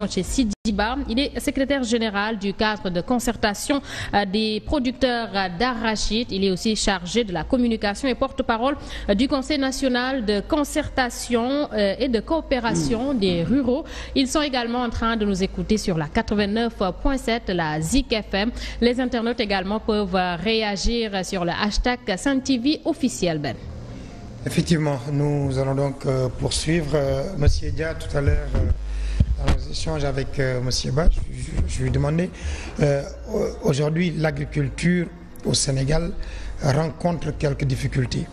Chez Sidiba. Il est secrétaire général du cadre de concertation des producteurs d'arachide. Il est aussi chargé de la communication et porte-parole du Conseil national de concertation et de coopération des ruraux. Ils sont également en train de nous écouter sur la 89.7, la Zik FM. Les internautes également peuvent réagir sur le hashtag SenTV officiel. Ben. Effectivement, nous allons donc poursuivre. Monsieur Dia, tout à l'heure, dans nos échanges avec Monsieur Ba, je lui demandais, aujourd'hui, l'agriculture au Sénégal rencontre quelques difficultés,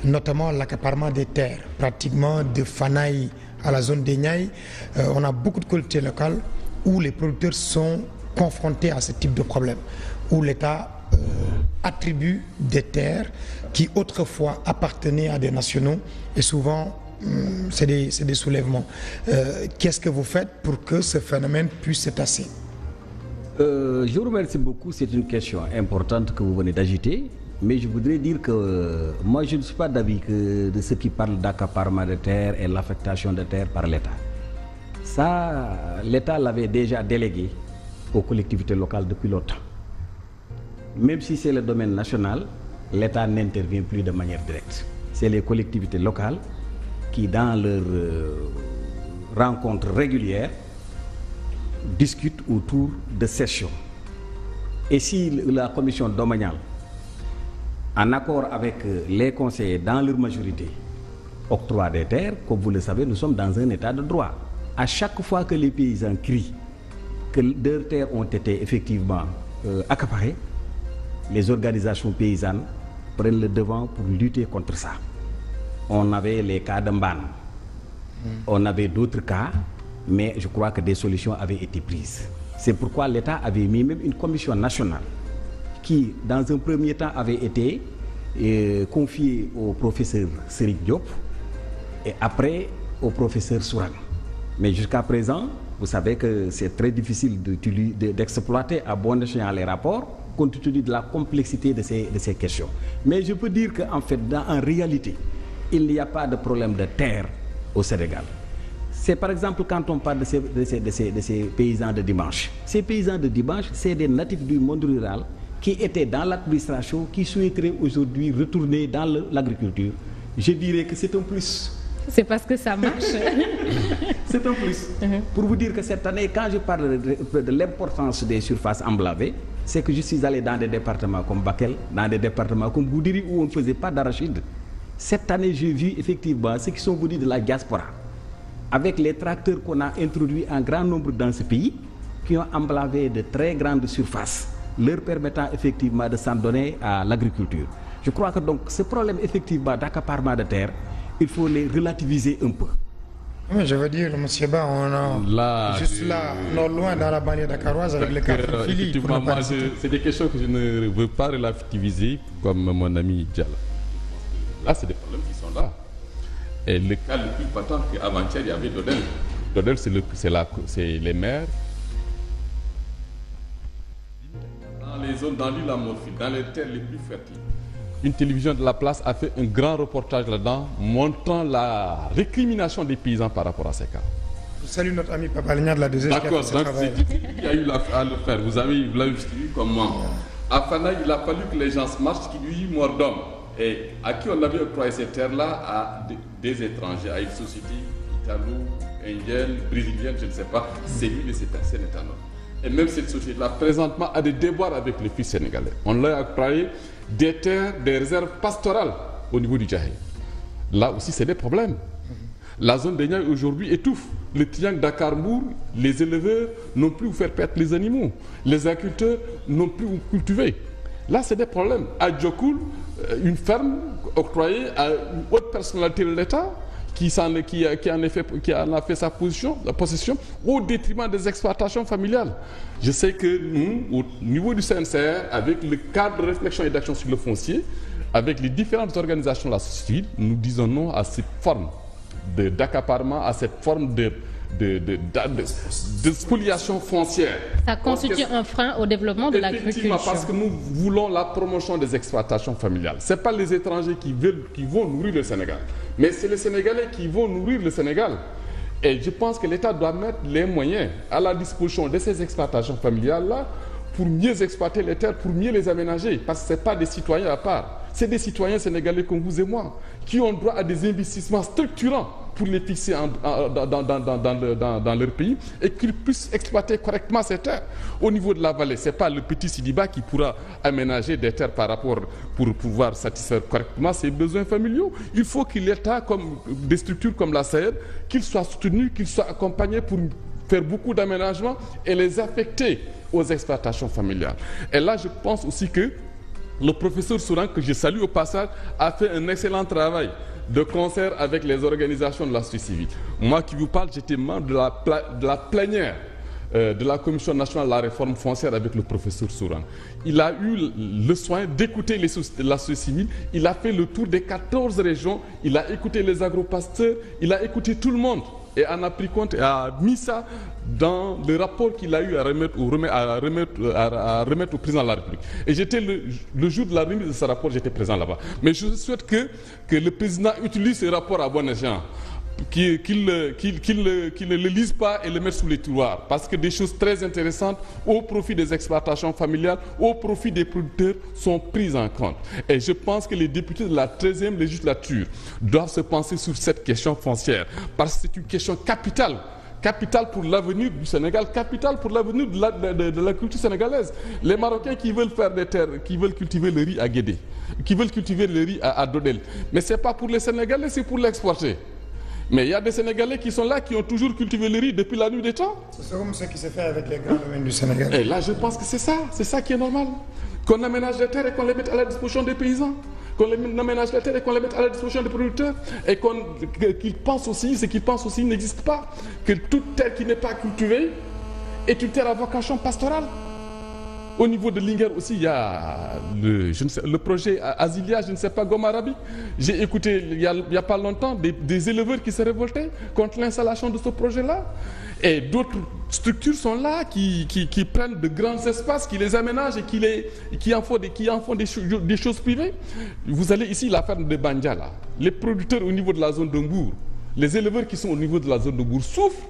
notamment l'accaparement des terres. Pratiquement de Fanaï à la zone des Niayes, on a beaucoup de collectivités locales où les producteurs sont confrontés à ce type de problème, où l'État attribue des terres qui autrefois appartenaient à des nationaux et souvent c'est des soulèvements. Qu'est-ce que vous faites pour que ce phénomène puisse se tasser? Je vous remercie beaucoup, c'est une question importante que vous venez d'agiter, mais je voudrais dire que moi je ne suis pas d'avis que de ceux qui parlent d'accaparement de terre et l'affectation de terre par l'État. Ça, l'État l'avait déjà délégué aux collectivités locales depuis longtemps. Même si c'est le domaine national, l'État n'intervient plus de manière directe. C'est les collectivités locales qui, dans leurs rencontres régulières, discutent autour de sessions. Et si la commission domaniale, en accord avec les conseillers dans leur majorité, octroie des terres, comme vous le savez, nous sommes dans un état de droit. À chaque fois que les paysans crient que leurs terres ont été effectivement accaparées, les organisations paysannes prennent le devant pour lutter contre ça. On avait les cas de Mbane, on avait d'autres cas, mais je crois que des solutions avaient été prises. C'est pourquoi l'État avait mis même une commission nationale qui, dans un premier temps, avait été confiée au professeur Serigne Diop et après au professeur Sourang. Mais jusqu'à présent, vous savez que c'est très difficile d'exploiter à bon escient les rapports compte tenu de la complexité de ces questions. Mais je peux dire qu'en fait, en réalité, il n'y a pas de problème de terre au Sénégal. C'est par exemple quand on parle de ces paysans de dimanche. Ces paysans de dimanche, c'est des natifs du monde rural qui étaient dans l'administration, qui souhaiteraient aujourd'hui retourner dans l'agriculture. Je dirais que c'est un plus. C'est parce que ça marche. C'est un plus. Pour vous dire que cette année, quand je parle de l'importance des surfaces emblavées, c'est que je suis allé dans des départements comme Bakel, dans des départements comme Goudiri où on ne faisait pas d'arachide. Cette année, j'ai vu effectivement ceux qui sont venus de la diaspora, avec les tracteurs qu'on a introduits en grand nombre dans ce pays, qui ont emblavé de très grandes surfaces, leur permettant effectivement de s'en donner à l'agriculture. Je crois que donc ce problème effectivement d'accaparement de terre, il faut les relativiser un peu. Oui, je veux dire, monsieur Ba, on a juste là, non loin dans la banlieue dakaroise avec le cadre Philly. Effectivement, moi, c'est des questions que je ne veux pas relativiser comme mon ami Diala. Là, c'est des problèmes qui sont là. Et le cas le plus patent qu'avant-hier, il y avait Dodel. Dodel, c'est les maires. Dans les zones, dans l'île Amorphile, dans les terres les plus fertiles. Une télévision de la place a fait un grand reportage là-dedans, montrant la récrimination des paysans par rapport à ces cas. Je salue notre ami Papa Ligna de la 2e. D'accord, donc il y a eu à le faire. Vous l'avez vu comme moi. À Fanaï, il a fallu que les gens marchent, qu'il y ait eu mort d'homme. Et à qui on avait octroyé ces terres-là? À des étrangers, à une société italo-indienne, brésilienne, je ne sais pas, cellule et c'est éthanol. Et même cette société-là, présentement, a des déboires avec les fils sénégalais. On leur a octroyé des terres, des réserves pastorales au niveau du Djahé. Là aussi, c'est des problèmes. La zone des Niayes aujourd'hui étouffe. Le triangle Dakar-Mbour, les éleveurs n'ont plus où faire perdre les animaux. Les agriculteurs n'ont plus où cultiver. Là, c'est des problèmes. À Djokoul, une ferme octroyée à une haute personnalité de l'État qui en a fait sa possession au détriment des exploitations familiales. Je sais que nous, au niveau du CNCR, avec le cadre de réflexion et d'action sur le foncier, avec les différentes organisations de la société civile, nous disons non à cette forme d'accaparement, à cette forme de spoliation foncière. Ça constitue un frein au développement de l'agriculture. Effectivement, parce que nous voulons la promotion des exploitations familiales. Ce n'est pas les étrangers qui vont nourrir le Sénégal, mais c'est les Sénégalais qui vont nourrir le Sénégal. Et je pense que l'État doit mettre les moyens à la disposition de ces exploitations familiales-là pour mieux exploiter les terres, pour mieux les aménager, parce que ce n'est pas des citoyens à part, c'est des citoyens sénégalais comme vous et moi, qui ont droit à des investissements structurants pour les fixer dans leur pays et qu'ils puissent exploiter correctement ces terres. Au niveau de la vallée, ce n'est pas le petit Sidiba qui pourra aménager des terres par rapport pour pouvoir satisfaire correctement ses besoins familiaux. Il faut que l'État, comme des structures comme la SAED, qu'ils soient soutenus, qu'ils soient accompagnés pour faire beaucoup d'aménagements et les affecter aux exploitations familiales. Et là, je pense aussi que le professeur Souran, que je salue au passage, a fait un excellent travail de concert avec les organisations de la société civile. Moi qui vous parle, j'étais membre de la plénière de la Commission nationale de la réforme foncière avec le professeur Souran. Il a eu le soin d'écouter la société civile, il a fait le tour des 14 régions, il a écouté les agropasteurs, il a écouté tout le monde et en a pris compte et a mis ça dans le rapport qu'il a eu à remettre au président de la République. Et j'étais le jour de la remise de ce rapport, j'étais présent là-bas. Mais je souhaite que le président utilise ce rapport à bon escient, qu'il ne le lise pas et le mette sous les tiroirs, parce que des choses très intéressantes au profit des exploitations familiales, au profit des producteurs sont prises en compte. Et je pense que les députés de la 13e législature doivent se pencher sur cette question foncière, parce que c'est une question capitale pour l'avenir du Sénégal, capital pour l'avenir de la culture sénégalaise. Les Marocains qui veulent faire des terres, qui veulent cultiver le riz à Guédé, qui veulent cultiver le riz à Dodel, mais ce n'est pas pour les Sénégalais, c'est pour l'exporter. Mais il y a des Sénégalais qui sont là, qui ont toujours cultivé le riz depuis la nuit des temps. C'est comme ce qui s'est fait avec les grands domaines du Sénégal. Et là, je pense que c'est ça qui est normal. Qu'on aménage les terres et qu'on les mette à la disposition des paysans. Qu'on aménage les terres et qu'on les mette à la disposition des producteurs. Et qu'ils pensent aussi, ce qu'ils pensent aussi n'existe pas. Que toute terre qui n'est pas cultivée est une terre à vocation pastorale. Au niveau de Linguère aussi, il y a le projet Asilia, je ne sais pas, Gomarabi. J'ai écouté il n'y a pas longtemps des éleveurs qui se révoltaient contre l'installation de ce projet-là. Et d'autres structures sont là qui prennent de grands espaces, qui les aménagent et qui en font des choses privées. Vous allez ici, la ferme de Bandia, là. Les producteurs au niveau de la zone de Mbour, les éleveurs qui sont au niveau de la zone de Mbour souffrent.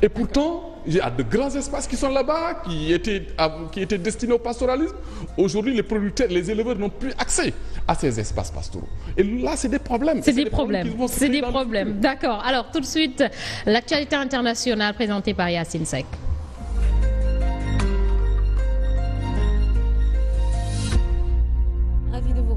Et pourtant, il y a de grands espaces qui sont là-bas, qui étaient destinés au pastoralisme. Aujourd'hui, les producteurs, les éleveurs n'ont plus accès à ces espaces pastoraux. Et là, c'est des problèmes. C'est des problèmes. D'accord. Alors, tout de suite, l'actualité internationale présentée par Yacine Seck.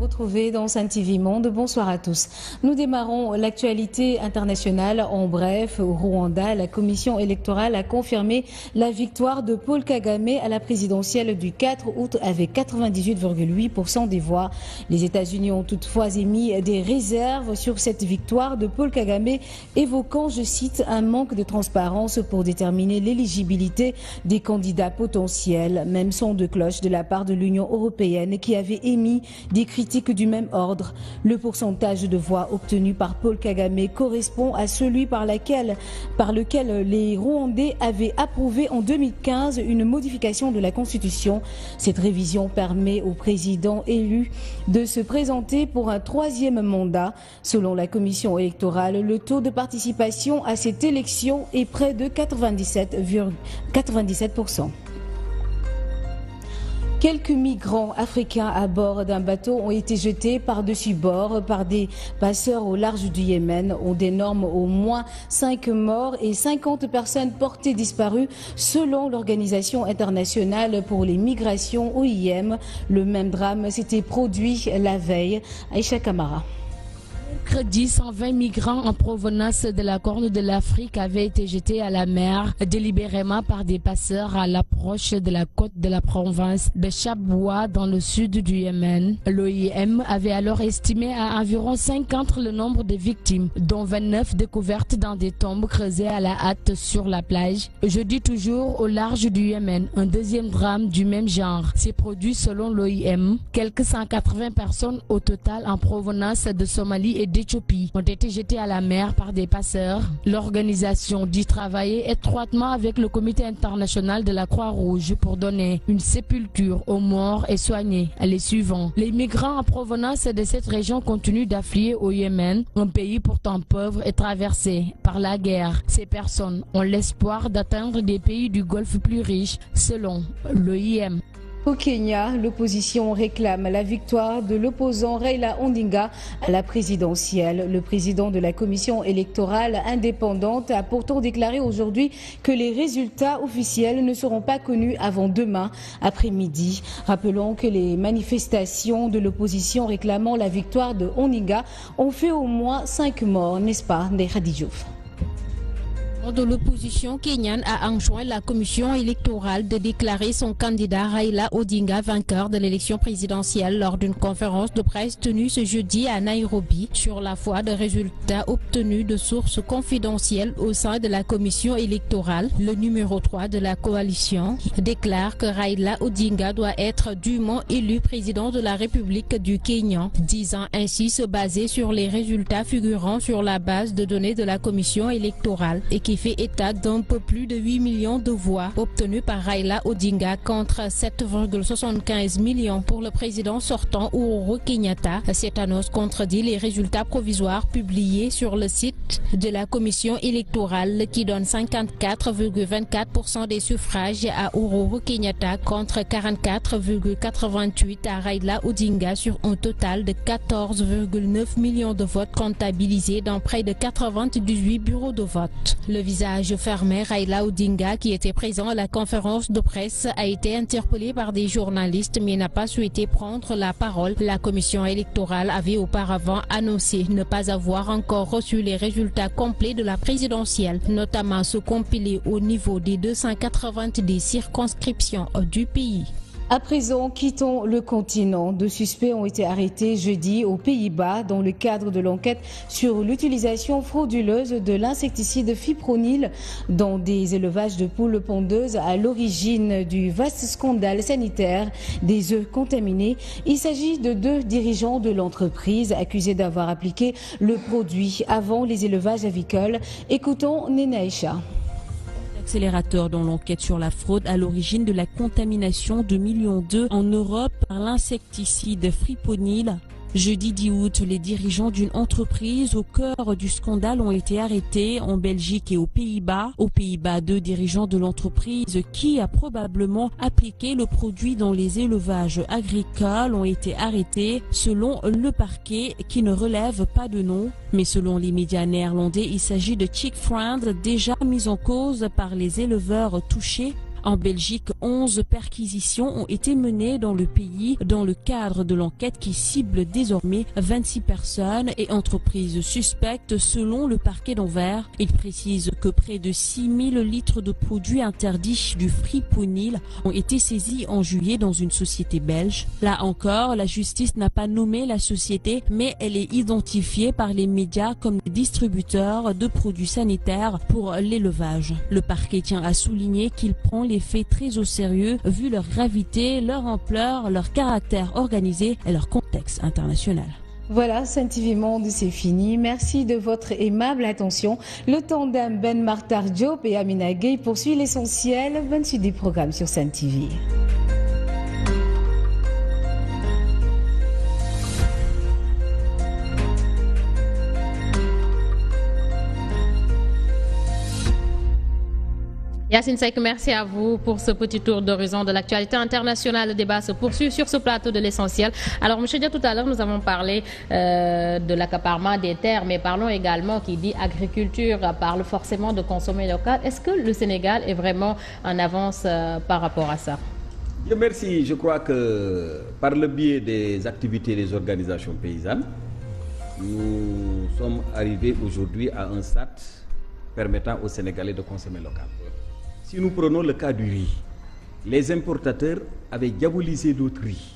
Retrouver dans Sen TV Monde. Bonsoir à tous. Nous démarrons l'actualité internationale en bref. Au Rwanda, la commission électorale a confirmé la victoire de Paul Kagame à la présidentielle du 4 août avec 98,8% des voix. Les États-Unis ont toutefois émis des réserves sur cette victoire de Paul Kagame, évoquant, je cite, un manque de transparence pour déterminer l'éligibilité des candidats potentiels. Même son de cloche de la part de l'Union européenne qui avait émis des critiques du même ordre. Le pourcentage de voix obtenu par Paul Kagame correspond à celui par lequel les Rwandais avaient approuvé en 2015 une modification de la Constitution. Cette révision permet au président élu de se présenter pour un troisième mandat. Selon la commission électorale, le taux de participation à cette élection est près de 97%. Quelques migrants africains à bord d'un bateau ont été jetés par-dessus bord par des passeurs au large du Yémen. On dénombre au moins 5 morts et 50 personnes portées disparues selon l'Organisation internationale pour les migrations OIM. Le même drame s'était produit la veille. Aïcha Kamara. Mercredi, 120 migrants en provenance de la Corne de l'Afrique avaient été jetés à la mer délibérément par des passeurs à l'approche de la côte de la province de Chabwa dans le sud du Yémen. L'OIM avait alors estimé à environ 50 le nombre de victimes, dont 29 découvertes dans des tombes creusées à la hâte sur la plage. Jeudi toujours au large du Yémen, un deuxième drame du même genre s'est produit selon l'OIM. Quelques 180 personnes au total en provenance de Somalie et d'Éthiopie ont été jetés à la mer par des passeurs. L'organisation dit travailler étroitement avec le comité international de la Croix-Rouge pour donner une sépulture aux morts et soigner les suivants. Les migrants en provenance de cette région continuent d'affluer au Yémen, un pays pourtant pauvre et traversé par la guerre. Ces personnes ont l'espoir d'atteindre des pays du Golfe plus riches, selon l'OIM. Au Kenya, l'opposition réclame la victoire de l'opposant Raila Odinga à la présidentielle. Le président de la commission électorale indépendante a pourtant déclaré aujourd'hui que les résultats officiels ne seront pas connus avant demain après-midi. Rappelons que les manifestations de l'opposition réclamant la victoire de Odinga ont fait au moins 5 morts, n'est-ce pas, Ndeye Diouf? De l'opposition kenyane a enjoint la commission électorale de déclarer son candidat Raila Odinga vainqueur de l'élection présidentielle lors d'une conférence de presse tenue ce jeudi à Nairobi sur la foi de résultats obtenus de sources confidentielles au sein de la commission électorale. Le numéro 3 de la coalition déclare que Raila Odinga doit être dûment élu président de la République du Kenya, disant ainsi se baser sur les résultats figurant sur la base de données de la commission électorale et qui fait état d'un peu plus de 8 millions de voix obtenues par Raila Odinga contre 7,75 millions pour le président sortant Uhuru Kenyatta. Cette annonce contredit les résultats provisoires publiés sur le site de la commission électorale qui donne 54,24% des suffrages à Uhuru Kenyatta contre 44,88% à Raila Odinga sur un total de 14,9 millions de votes comptabilisés dans près de 98 bureaux de vote. Le visage fermé Raila Odinga, qui était présent à la conférence de presse, a été interpellé par des journalistes mais n'a pas souhaité prendre la parole. La commission électorale avait auparavant annoncé ne pas avoir encore reçu les résultats complets de la présidentielle, notamment ceux compilés au niveau des 290 circonscriptions du pays. À présent, quittons le continent. 2 suspects ont été arrêtés jeudi aux Pays-Bas dans le cadre de l'enquête sur l'utilisation frauduleuse de l'insecticide fipronil dans des élevages de poules pondeuses à l'origine du vaste scandale sanitaire des œufs contaminés. Il s'agit de 2 dirigeants de l'entreprise accusés d'avoir appliqué le produit avant les élevages avicoles. Écoutons Nenaïcha. Accélérateur dans l'enquête sur la fraude à l'origine de la contamination de millions d'œufs en Europe par l'insecticide fipronil. Jeudi 10 août, les dirigeants d'une entreprise au cœur du scandale ont été arrêtés en Belgique et aux Pays-Bas. Aux Pays-Bas, 2 dirigeants de l'entreprise qui a probablement appliqué le produit dans les élevages agricoles ont été arrêtés selon le parquet qui ne relève pas de nom. Mais selon les médias néerlandais, il s'agit de chick friend déjà mis en cause par les éleveurs touchés. En Belgique, 11 perquisitions ont été menées dans le pays dans le cadre de l'enquête qui cible désormais 26 personnes et entreprises suspectes selon le parquet d'Anvers. Il précise que près de 6000 litres de produits interdits du fipronil ont été saisis en juillet dans une société belge. Là encore, la justice n'a pas nommé la société, mais elle est identifiée par les médias comme distributeur de produits sanitaires pour l'élevage. Le parquet tient à souligner qu'il prend les faits très au sérieux vu leur gravité, leur ampleur, leur caractère organisé et leur contexte international. Voilà, Sen TV Monde, c'est fini. Merci de votre aimable attention. Le tandem Ben Martar Diop et Amina Gueye poursuit l'essentiel. Bonne suite des programmes sur Sen TV. Yacine Seck, merci à vous pour ce petit tour d'horizon de l'actualité internationale. Le débat se poursuit sur ce plateau de l'essentiel. Alors, M. Dia, tout à l'heure, nous avons parlé de l'accaparement des terres, mais parlons également, qui dit agriculture, parle forcément de consommer local. Est-ce que le Sénégal est vraiment en avance par rapport à ça? Dieu merci. Je crois que par le biais des activités des organisations paysannes, nous sommes arrivés aujourd'hui à un stade permettant aux Sénégalais de consommer local. Si nous prenons le cas du riz, les importateurs avaient diabolisé notre riz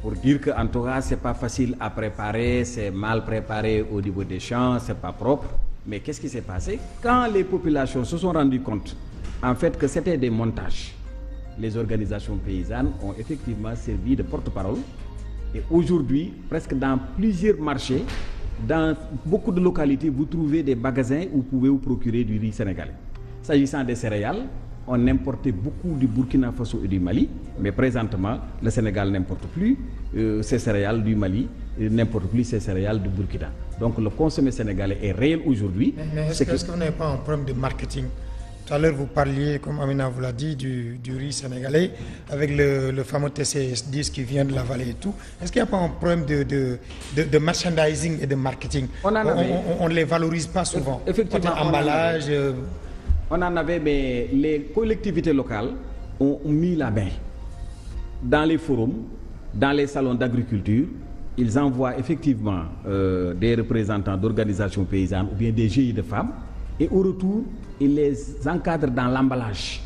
pour dire qu'en tout cas, ce n'est pas facile à préparer, c'est mal préparé au niveau des champs, ce n'est pas propre. Mais qu'est-ce qui s'est passé? Quand les populations se sont rendues compte, en fait, que c'était des montages, les organisations paysannes ont effectivement servi de porte-parole. Et aujourd'hui, presque dans plusieurs marchés, dans beaucoup de localités, vous trouvez des magasins où vous pouvez vous procurer du riz sénégalais. S'agissant des céréales, on importait beaucoup du Burkina Faso et du Mali, mais présentement, le Sénégal n'importe plus ces céréales du Mali, n'importe plus ces céréales du Burkina. Donc le consommé sénégalais est réel aujourd'hui. Mais est-ce qu'on n'a pas un problème de marketing? Tout à l'heure, vous parliez, comme Amina vous l'a dit, du riz sénégalais, avec le fameux TCS10 qui vient de la vallée et tout. Est-ce qu'il n'y a pas un problème de merchandising et de marketing? On ne les valorise pas souvent. Effectivement, emballage. On en avait, mais les collectivités locales ont mis la main dans les forums, dans les salons d'agriculture. Ils envoient effectivement des représentants d'organisations paysannes ou bien des GIE de femmes. Et au retour, ils les encadrent dans l'emballage.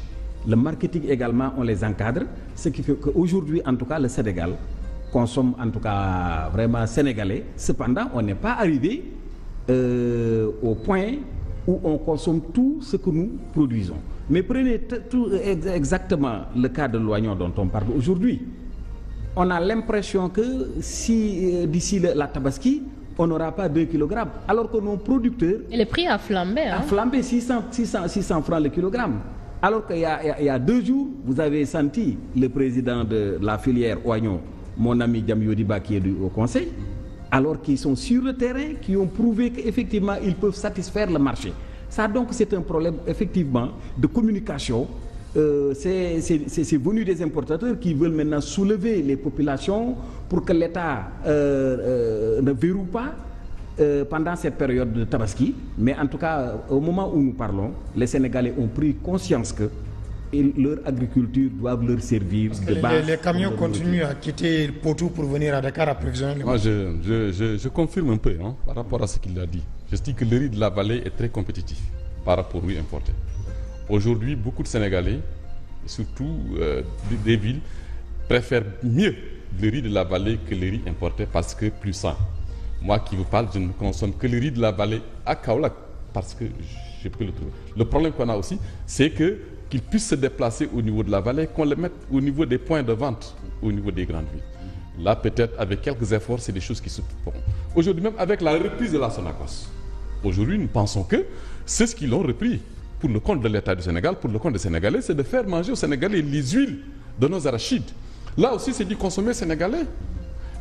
Le marketing également, on les encadre. Ce qui fait qu'aujourd'hui, en tout cas, le Sénégal consomme en tout cas vraiment sénégalais. Cependant, on n'est pas arrivé au point où on consomme tout ce que nous produisons. Mais prenez exactement le cas de l'oignon dont on parle aujourd'hui. On a l'impression que si d'ici la Tabaski, on n'aura pas 2 kg. Alors que nos producteurs... Et le prix a flambé. A flambé 600 francs le kilogramme. Alors qu'il y a 2 jours, vous avez senti le président de la filière oignon, mon ami Diamyodiba, qui est au conseil, alors qu'ils sont sur le terrain, qui ont prouvé qu'effectivement, ils peuvent satisfaire le marché. Ça, donc, c'est un problème, effectivement, de communication. C'est venu des importateurs qui veulent maintenant soulever les populations pour que l'État ne verrouille pas pendant cette période de Tabaski. Mais en tout cas, au moment où nous parlons, les Sénégalais ont pris conscience que leur agriculture doit leur servir de base. Les camions continuent à quitter Potou pour venir à Dakar approvisionner. Moi, je confirme un peu par rapport à ce qu'il a dit. Je dis que le riz de la vallée est très compétitif par rapport au riz importé. Aujourd'hui, beaucoup de Sénégalais, surtout des villes, préfèrent mieux le riz de la vallée que le riz importé parce que plus sain. Moi qui vous parle, je ne consomme que le riz de la vallée à Kaolack parce que je peux le trouver. Le problème qu'on a aussi, c'est qu'il puisse se déplacer au niveau de la vallée, qu'on le mette au niveau des points de vente, au niveau des grandes villes. Là, peut-être, avec quelques efforts, c'est des choses qui se feront. Aujourd'hui, même avec la reprise de la Sonacos, aujourd'hui, nous pensons que c'est ce qu'ils ont repris. Pour le compte de l'État du Sénégal, pour le compte des Sénégalais, c'est de faire manger aux Sénégalais les huiles de nos arachides. Là aussi, c'est du consommer sénégalais.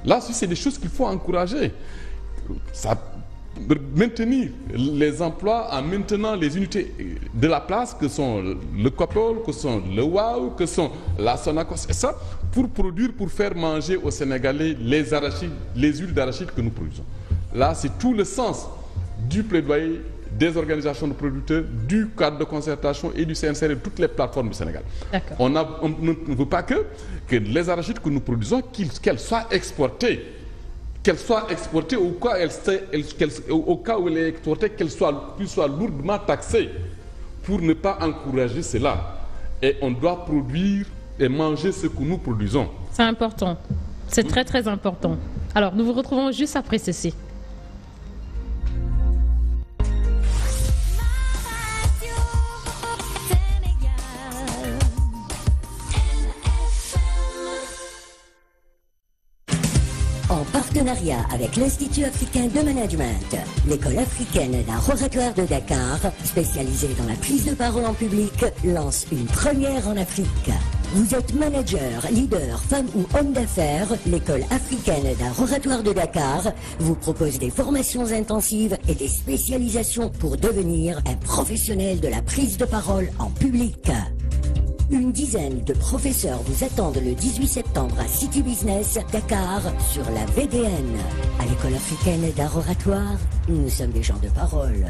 Là aussi, c'est des choses qu'il faut encourager. Ça, maintenir les emplois en maintenant les unités de la place que sont le Copol, que sont le WAU, que sont la Sonacos, et ça, pour produire, pour faire manger aux Sénégalais les arachides, les huiles d'arachide que nous produisons. Là, c'est tout le sens du plaidoyer des organisations de producteurs, du cadre de concertation et du CNCR et de toutes les plateformes du Sénégal. On ne veut pas que les arachides que nous produisons, qu'elles soient exportées. Qu'elles soient exportées au cas où elle est exportée, qu'elles soient lourdement taxées pour ne pas encourager cela. Et on doit produire et manger ce que nous produisons. C'est important. C'est très très important. Alors, nous vous retrouvons juste après ceci. En partenariat avec l'Institut africain de management, l'école africaine d'un oratoire de Dakar, spécialisée dans la prise de parole en public, lance une première en Afrique. Vous êtes manager, leader, femme ou homme d'affaires, l'école africaine d'un oratoire de Dakar vous propose des formations intensives et des spécialisations pour devenir un professionnel de la prise de parole en public. Une dizaine de professeurs vous attendent le 18 septembre à City Business, Dakar, sur la VDN. À l'école africaine d'art oratoire, nous sommes des gens de parole.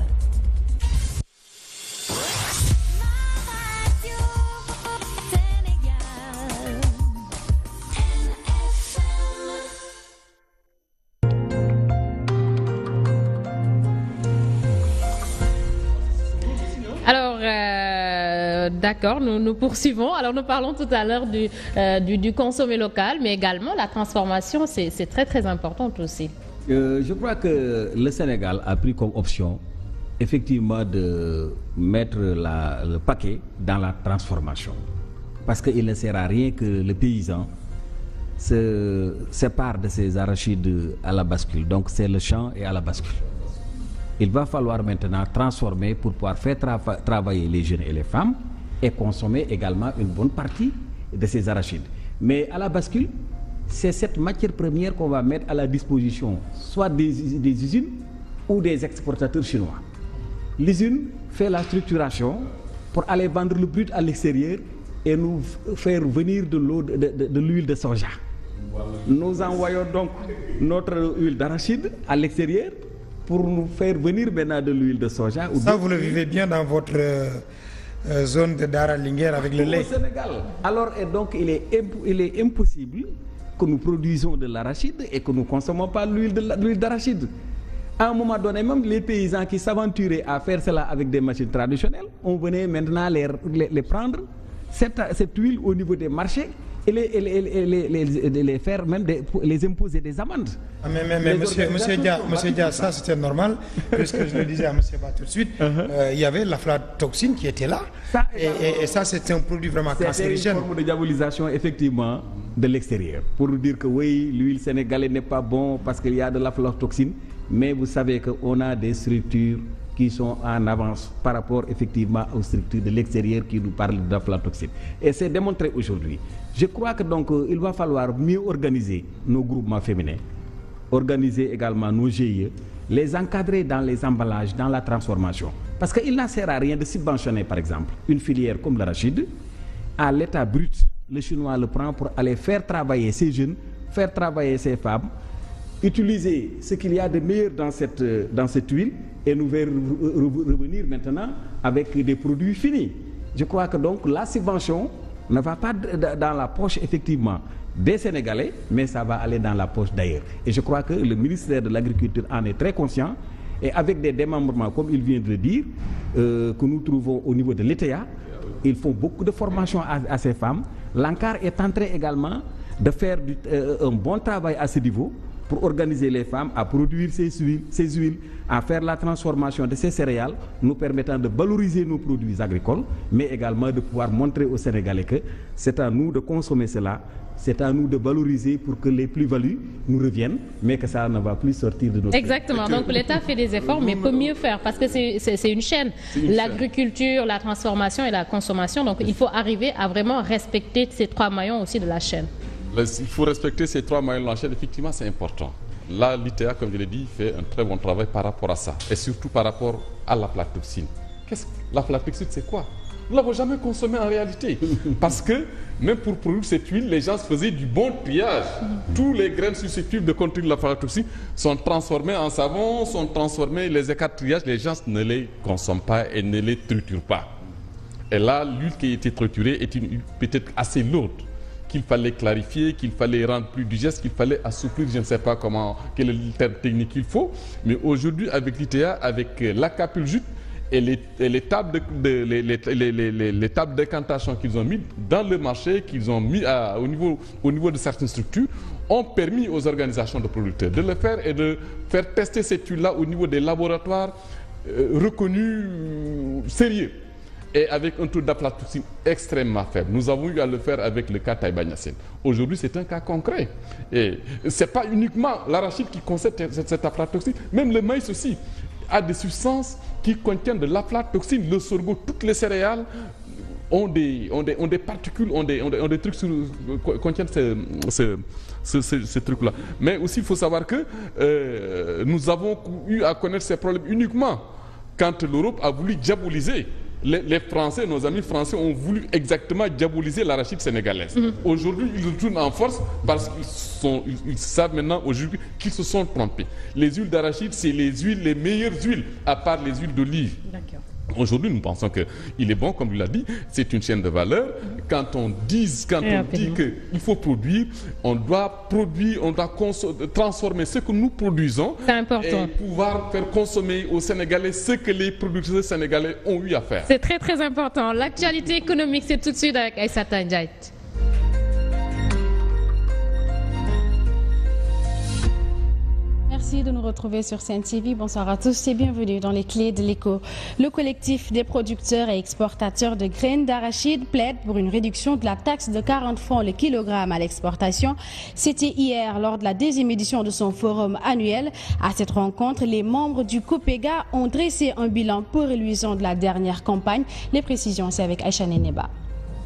D'accord, nous poursuivons. Alors nous parlons tout à l'heure du consommé local, mais également la transformation, c'est très très important aussi. Je crois que le Sénégal a pris comme option effectivement de mettre le paquet dans la transformation. Parce qu'il ne sert à rien que le paysan se sépare de ses arachides à la bascule. Donc c'est le champ et à la bascule. Il va falloir maintenant transformer pour pouvoir faire travailler les jeunes et les femmes et consommer également une bonne partie de ces arachides. Mais à la bascule, c'est cette matière première qu'on va mettre à la disposition soit des usines ou des exportateurs chinois. L'usine fait la structuration pour aller vendre le brut à l'extérieur et nous faire venir de l'huile de soja. Nous envoyons donc notre huile d'arachide à l'extérieur pour nous faire venir maintenant de l'huile de soja. Ça, vous le vivez bien dans votre zone de Dara Linguère avec le lait. Au Sénégal. Alors, et donc, il est impossible que nous produisons de l'arachide et que nous ne consommons pas l'huile d'arachide. À un moment donné, même les paysans qui s'aventuraient à faire cela avec des machines traditionnelles, on venait maintenant les prendre, cette huile au niveau des marchés, et les faire même les imposer des amendes. Ah, mais monsieur Dia, ça c'était normal, puisque je le disais à monsieur Ba tout de suite, il y avait l'aflatoxine qui était là, et ça c'était un produit vraiment cancérigène. C'était une forme de diabolisation effectivement de l'extérieur, pour dire que oui, l'huile sénégalaise n'est pas bon parce qu'il y a de l'aflatoxine, mais vous savez qu'on a des structures qui sont en avance par rapport effectivement aux structures de l'extérieur qui nous parlent d'aflatoxine. Et c'est démontré aujourd'hui. Je crois que donc il va falloir mieux organiser nos groupements féminins, organiser également nos GIE, les encadrer dans les emballages, dans la transformation. Parce qu'il n'en sert à rien de subventionner par exemple une filière comme l'arachide. À l'état brut, le Chinois le prend pour aller faire travailler ces jeunes, faire travailler ces femmes, utiliser ce qu'il y a de meilleur dans cette huile et nous faire revenir maintenant avec des produits finis. Je crois que donc la subvention ne va pas dans la poche effectivement des Sénégalais, mais ça va aller dans la poche d'ailleurs. Et je crois que le ministère de l'Agriculture en est très conscient et avec des démembrements, comme il vient de le dire, que nous trouvons au niveau de l'ETA, ils font beaucoup de formation à ces femmes. L'ANCAR est en train également de faire un bon travail à ce niveau pour organiser les femmes à produire ces huiles, à faire la transformation de ces céréales, nous permettant de valoriser nos produits agricoles, mais également de pouvoir montrer aux Sénégalais que c'est à nous de consommer cela, c'est à nous de valoriser pour que les plus-values nous reviennent, mais que ça ne va plus sortir de notre... Exactement, donc l'État fait des efforts, mais peut mieux faire, parce que c'est une chaîne. L'agriculture, la transformation et la consommation, donc il faut arriver à vraiment respecter ces trois maillons aussi de la chaîne. Il faut respecter ces trois maillons de la chaîne, effectivement c'est important. Là, l'ITA, comme je l'ai dit, fait un très bon travail par rapport à ça, et surtout par rapport à l'aflatoxine. L'aflatoxine, c'est quoi? Nous ne l'avons jamais consommé en réalité. Parce que, même pour produire cette huile, les gens faisaient du bon triage. Tous les graines susceptibles de contenir l'aflatoxine sont transformées en savon, sont transformées, les écarts de triage, les gens ne les consomment pas et ne les triturent pas. Et là, l'huile qui a été triturée est une huile peut-être assez lourde, qu'il fallait clarifier, qu'il fallait rendre plus digeste, qu'il fallait assouplir, je ne sais pas quel est le terme technique qu'il faut. Mais aujourd'hui, avec l'ITA, avec la capule jute et les tables de décantation qu'ils ont mis dans le marché, qu'ils ont mis au niveau de certaines structures, ont permis aux organisations de producteurs de le faire et de faire tester cette huile-là au niveau des laboratoires reconnus sérieux. Et avec un taux d'aflatoxine extrêmement faible. Nous avons eu à le faire avec le cas Taïba Niassène. Aujourd'hui, c'est un cas concret. Et ce n'est pas uniquement l'arachide qui contient cette aflatoxine, même le maïs aussi a des substances qui contiennent de l'aflatoxine. Le sorgho, toutes les céréales ont des particules, ont des trucs qui contiennent ce truc-là. Mais aussi, il faut savoir que nous avons eu à connaître ces problèmes uniquement quand l'Europe a voulu diaboliser. Les Français, nos amis français ont voulu exactement diaboliser l'arachide sénégalaise. Aujourd'hui, ils retournent en force parce qu'ils savent maintenant aujourd'hui qu'ils se sont trompés. Les huiles d'arachide, c'est les meilleures huiles, à part les huiles d'olive. Aujourd'hui, nous pensons qu'il est bon, comme il l'a dit, c'est une chaîne de valeur. Quand on dit qu'il faut produire, on doit transformer ce que nous produisons et pouvoir faire consommer aux Sénégalais ce que les producteurs sénégalais ont eu à faire. C'est très très important. L'actualité économique, c'est tout de suite avec Aïssata Ndiaye. Merci de nous retrouver sur Sen TV. Bonsoir à tous et bienvenue dans les clés de l'écho. Le collectif des producteurs et exportateurs de graines d'arachide plaide pour une réduction de la taxe de 40 francs le kilogramme à l'exportation. C'était hier lors de la 2e édition de son forum annuel. À cette rencontre, les membres du COPEGA ont dressé un bilan peu reluisant de la dernière campagne. Les précisions, c'est avec Aïcha Neneba.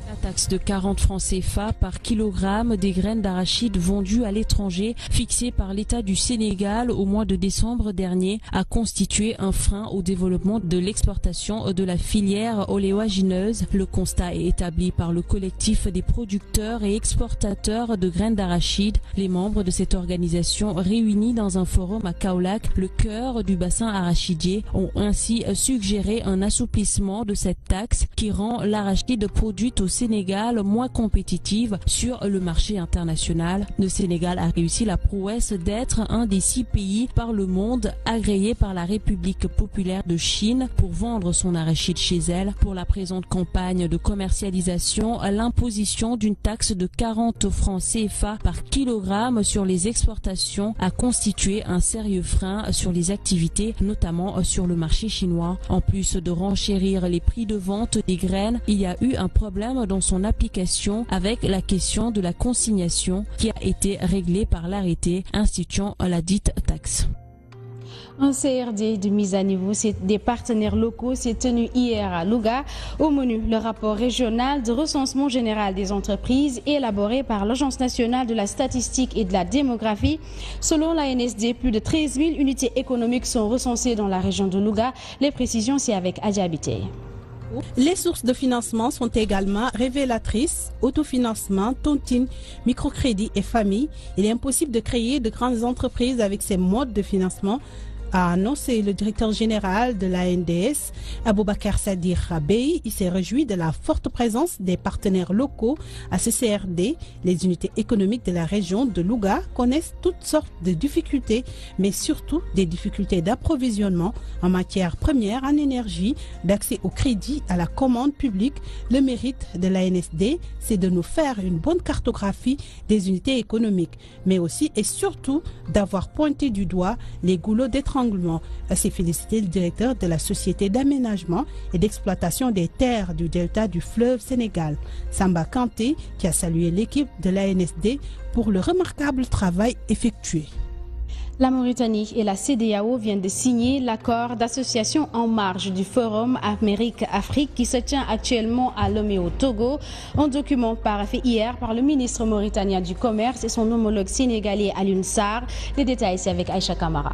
La taxe de 40 francs CFA par kilogramme des graines d'arachide vendues à l'étranger, fixée par l'État du Sénégal au mois de décembre dernier, a constitué un frein au développement de l'exportation de la filière oléagineuse. Le constat est établi par le collectif des producteurs et exportateurs de graines d'arachide. Les membres de cette organisation réunis dans un forum à Kaolack, le cœur du bassin arachidier, ont ainsi suggéré un assouplissement de cette taxe qui rend l'arachide produite au Sénégal moins compétitive sur le marché international. Le Sénégal a réussi la prouesse d'être un des 6 pays par le monde agréés par la République populaire de Chine pour vendre son arachide chez elle. Pour la présente campagne de commercialisation, l'imposition d'une taxe de 40 francs CFA par kilogramme sur les exportations a constitué un sérieux frein sur les activités, notamment sur le marché chinois. En plus de renchérir les prix de vente des graines, il y a eu un problème dans son application avec la question de la consignation qui a été réglée par l'arrêté instituant la dite taxe. Un CRD de mise à niveau des partenaires locaux s'est tenu hier à Louga. Au menu, le rapport régional de recensement général des entreprises élaboré par l'Agence nationale de la statistique et de la démographie. Selon l'ANSD, plus de 13 000 unités économiques sont recensées dans la région de Louga. Les précisions, c'est avec Adja Biteye. Les sources de financement sont également révélatrices. Autofinancement, tontine, microcrédit et famille. Il est impossible de créer de grandes entreprises avec ces modes de financement, a annoncé le directeur général de l'ANDS, Aboubakar Sadir Rabey. Il s'est réjoui de la forte présence des partenaires locaux à ce CRD. Les unités économiques de la région de Louga connaissent toutes sortes de difficultés, mais surtout des difficultés d'approvisionnement en matières premières, en énergie, d'accès au crédit, à la commande publique. Le mérite de l'ANSD, c'est de nous faire une bonne cartographie des unités économiques, mais aussi et surtout d'avoir pointé du doigt les goulots d'étranglement. C'est félicité le directeur de la Société d'aménagement et d'exploitation des terres du delta du fleuve Sénégal, Samba Kanté, qui a salué l'équipe de l'ANSD pour le remarquable travail effectué. La Mauritanie et la CEDEAO viennent de signer l'accord d'association en marge du Forum Amérique-Afrique qui se tient actuellement à Lomé au Togo. Un document paraphé hier par le ministre mauritanien du Commerce et son homologue sénégalais Alioune Sarr. Les détails, c'est avec Aïcha Kamara.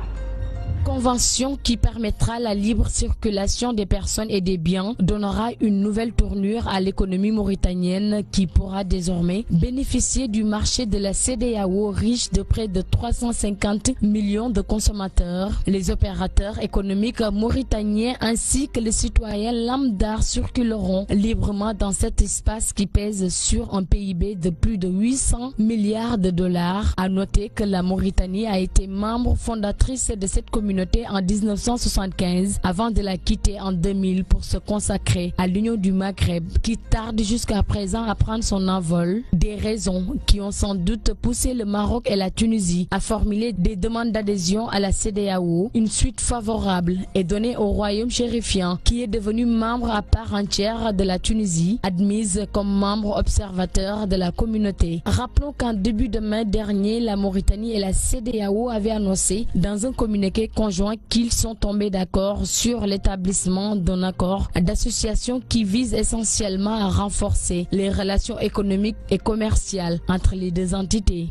Convention qui permettra la libre circulation des personnes et des biens donnera une nouvelle tournure à l'économie mauritanienne qui pourra désormais bénéficier du marché de la CEDEAO riche de près de 350 millions de consommateurs. Les opérateurs économiques mauritaniens ainsi que les citoyens lambda circuleront librement dans cet espace qui pèse sur un PIB de plus de 800 milliards de dollars. À noter que la Mauritanie a été membre fondatrice de cette communauté en 1975 avant de la quitter en 2000 pour se consacrer à l'Union du Maghreb qui tarde jusqu'à présent à prendre son envol. Des raisons qui ont sans doute poussé le Maroc et la Tunisie à formuler des demandes d'adhésion à la CEDEAO. Une suite favorable est donnée au royaume chérifien qui est devenu membre à part entière de la Tunisie, admise comme membre observateur de la communauté. Rappelons qu'en début de mai dernier, la Mauritanie et la CEDEAO avaient annoncé dans un communiqué conjoint qu'ils sont tombés d'accord sur l'établissement d'un accord d'association qui vise essentiellement à renforcer les relations économiques et commerciales entre les deux entités.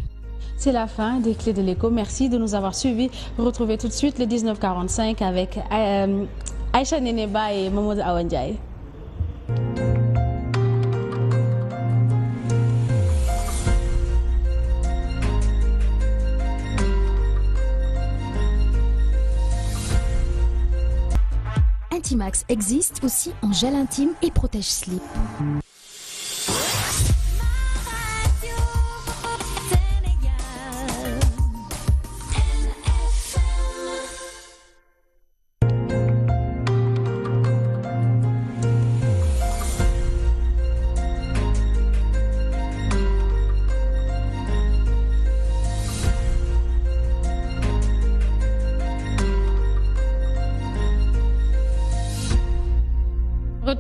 C'est la fin des clés de l'écho. Merci de nous avoir suivis. Retrouvez tout de suite le 1945 avec Aïcha Neneba et Mamoud Awandiaï. Intimax existe aussi en gel intime et protège slip.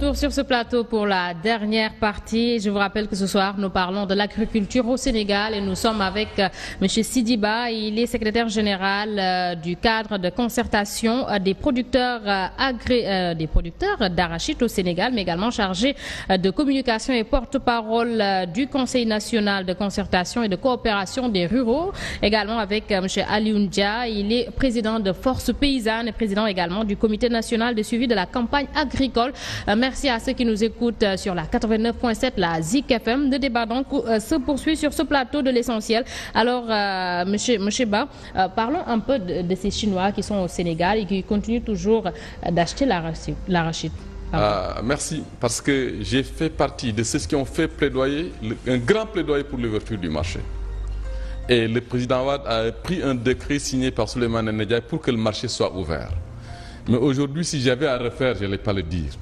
retour sur ce plateau pour la dernière partie. Je vous rappelle que ce soir, nous parlons de l'agriculture au Sénégal et nous sommes avec M. Sidiba. Il est secrétaire général du cadre de concertation des producteurs d'arachide au Sénégal, mais également chargé de communication et porte-parole du Conseil national de concertation et de coopération des ruraux. Également avec M. Alioune Dia. Il est président de Force Paysanne et président également du Comité national de suivi de la campagne agricole. Merci à ceux qui nous écoutent sur la 89.7, la Zik FM. Le débat donc se poursuit sur ce plateau de l'essentiel. Alors, monsieur Ba, parlons un peu de ces Chinois qui sont au Sénégal et qui continuent toujours d'acheter l'arachide. Merci, parce que j'ai fait partie de ceux qui ont fait plaidoyer, un grand plaidoyer pour l'ouverture du marché. Et le président Wade a pris un décret signé par Souleymane Ndiaye pour que le marché soit ouvert. Mais aujourd'hui, si j'avais à refaire, je n'allais pas le dire.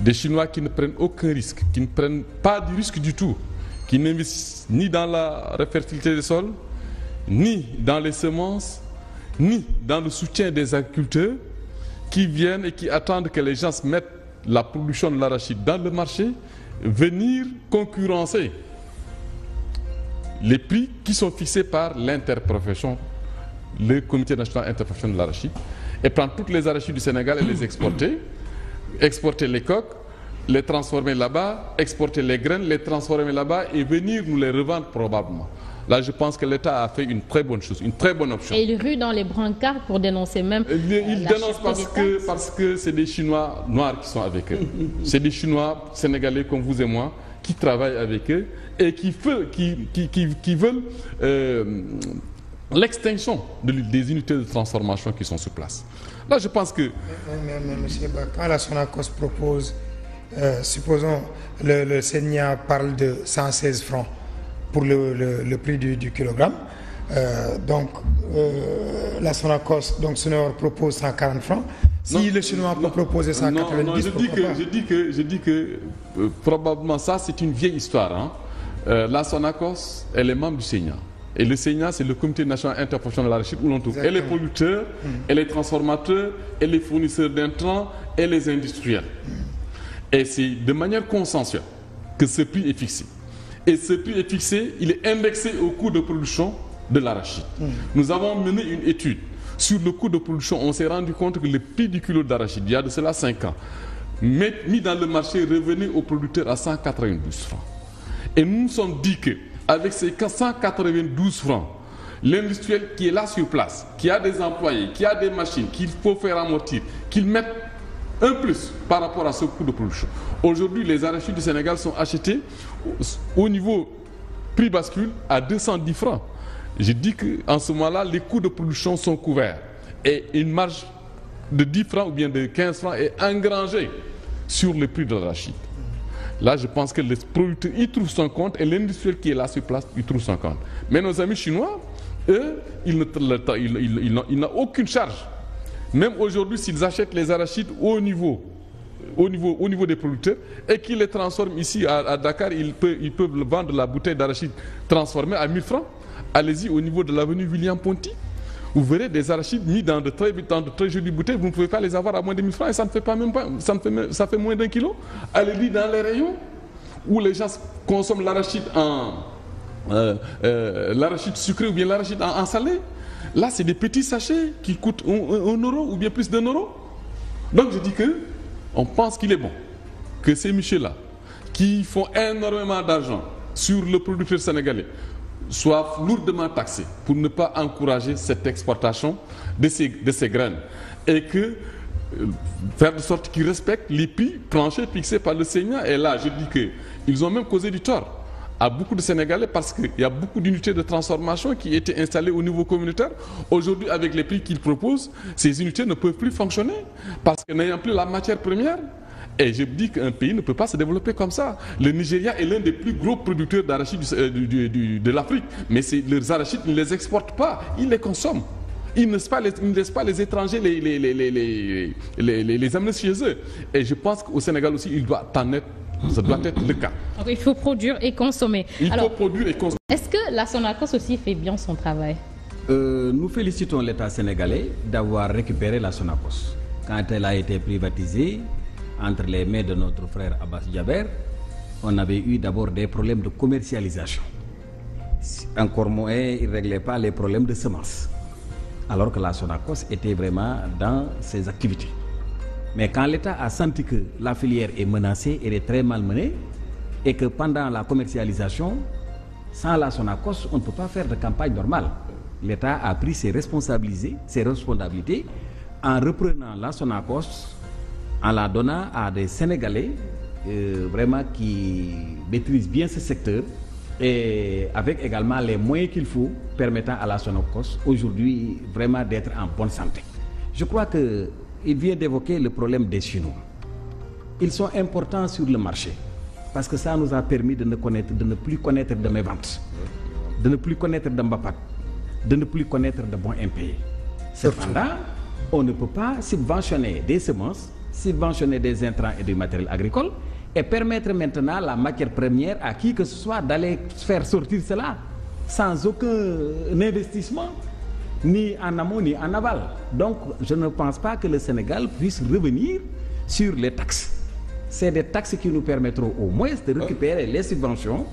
Des Chinois qui ne prennent aucun risque, qui ne prennent pas de risque du tout, qui n'investissent ni dans la fertilité des sols, ni dans les semences, ni dans le soutien des agriculteurs, qui viennent et qui attendent que les gens mettent la production de l'arachide dans le marché, venir concurrencer les prix qui sont fixés par l'interprofession, le comité national interprofessionnel de l'arachide, et prendre toutes les arachides du Sénégal et les exporter, exporter les coques, les transformer là-bas, exporter les graines, les transformer là-bas et venir nous les revendre probablement. Là, je pense que l'État a fait une très bonne chose, une très bonne option. Et il rue dans les brancards pour dénoncer même. Il dénonce parce que c'est des Chinois noirs qui sont avec eux. C'est des Chinois sénégalais comme vous et moi qui travaillent avec eux et qui veulent l'extinction des unités de transformation qui sont sur place. Là, je pense que... Mais monsieur Ba, quand la Sonacos propose, supposons le Sénia parle de 116 francs pour le prix du kilogramme, donc la Sonacos, donc Sonor propose 140 francs. Si le Chinois peut proposer 190, non, je dis que probablement ça, c'est une vieille histoire. Hein. La Sonacos, elle est membre du Sénia. Et le Sénia, c'est le comité national interprofessionnel de l'arachide où l'on trouve et les producteurs, et les transformateurs, et les fournisseurs d'intrants, et les industriels. Et c'est de manière consensuelle que ce prix est fixé. Et ce prix est fixé, il est indexé au coût de production de l'arachide. Nous avons mené une étude sur le coût de production. On s'est rendu compte que le prix du kilo d'arachide, il y a de cela 5 ans, mis dans le marché, revenait aux producteurs à 192 francs. Et nous nous sommes dit que avec ces 192 francs, l'industriel qui est là sur place, qui a des employés, qui a des machines, qu'il faut faire amortir, qu'il mette un plus par rapport à ce coût de production. Aujourd'hui, les arachides du Sénégal sont achetés au niveau prix bascule à 210 francs. Je dis qu'en ce moment-là, les coûts de production sont couverts et une marge de 10 francs ou bien de 15 francs est engrangée sur le prix de l'arachide. Là, je pense que le producteur y trouve son compte et l'industriel qui est là sur place, il trouve son compte. Mais nos amis chinois, eux, ils n'ont aucune charge. Même aujourd'hui, s'ils achètent les arachides au niveau des producteurs et qu'ils les transforment ici à Dakar, ils peuvent vendre la bouteille d'arachide transformée à 1000 francs. Allez-y au niveau de l'avenue William Ponty. Vous verrez des arachides mis dans de très jolies bouteilles. Vous ne pouvez pas les avoir à moins de 1000 francs et ça ne fait pas même pas, ça fait moins d'un kilo. Allez-y dans les rayons où les gens consomment l'arachide l'arachide sucré ou bien l'arachide en salé. Là, c'est des petits sachets qui coûtent 1 euro ou bien plus d'1 euro. Donc, je dis que on pense qu'il est bon que ces messieurs-là, qui font énormément d'argent sur le producteur sénégalais, soient lourdement taxés pour ne pas encourager cette exportation de ces graines et que faire de sorte qu'ils respectent les prix planchers fixés par le Sénia. Et là, je dis qu'ils ont même causé du tort à beaucoup de Sénégalais parce qu'il y a beaucoup d'unités de transformation qui étaient installées au niveau communautaire. Aujourd'hui, avec les prix qu'ils proposent, ces unités ne peuvent plus fonctionner parce que n'ayant plus la matière première. Et je dis qu'un pays ne peut pas se développer comme ça. Le Nigeria est l'un des plus gros producteurs d'arachides de l'Afrique. Mais leurs arachides, ils ne les exportent pas, ils les consomment. Ils ne laissent pas les étrangers les amener chez eux. Et je pense qu'au Sénégal aussi, ça doit être le cas. Donc, il faut produire et consommer. Faut produire et consommer. Est-ce que la Sonacos aussi fait bien son travail? Nous félicitons l'État sénégalais d'avoir récupéré la Sonacos. Quand elle a été privatisée, entre les mains de notre frère Abbas Jaber, on avait eu d'abord des problèmes de commercialisation. Encore moins, il ne réglait pas les problèmes de semences, alors que la Sonacos était vraiment dans ses activités. Mais quand l'État a senti que la filière est menacée, elle est très mal menée, et que pendant la commercialisation, sans la Sonacos, on ne peut pas faire de campagne normale. L'État a pris ses responsabilités en reprenant la Sonacos, en la donnant à des Sénégalais vraiment qui maîtrisent bien ce secteur et avec également les moyens qu'il faut permettant à la Sonacos aujourd'hui vraiment d'être en bonne santé. Je crois qu'il vient d'évoquer le problème des Chinois. Ils sont importants sur le marché parce que ça nous a permis de ne plus connaître de méventes, de ne plus connaître de Mbapat, de ne plus connaître de bons impayés. Cependant, on ne peut pas subventionner des semences, subventionner des intrants et du matériel agricole et permettre maintenant la matière première à qui que ce soit d'aller faire sortir cela sans aucun investissement, ni en amont ni en aval. Donc, je ne pense pas que le Sénégal puisse revenir sur les taxes. C'est des taxes qui nous permettront au moins de récupérer les subventions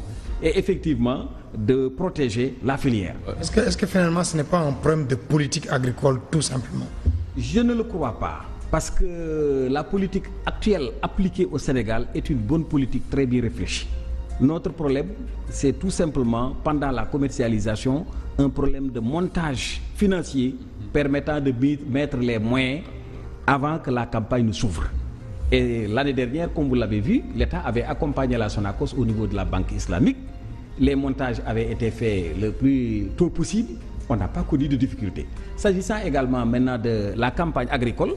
et effectivement de protéger la filière. Est-ce que finalement ce n'est pas un problème de politique agricole tout simplement? Je ne le crois pas. Parce que la politique actuelle appliquée au Sénégal est une bonne politique très bien réfléchie. Notre problème, c'est tout simplement, pendant la commercialisation, un problème de montage financier permettant de mettre les moyens avant que la campagne ne s'ouvre. Et l'année dernière, comme vous l'avez vu, l'État avait accompagné la Sonacos au niveau de la Banque islamique. Les montages avaient été faits le plus tôt possible. On n'a pas connu de difficultés. S'agissant également maintenant de la campagne agricole,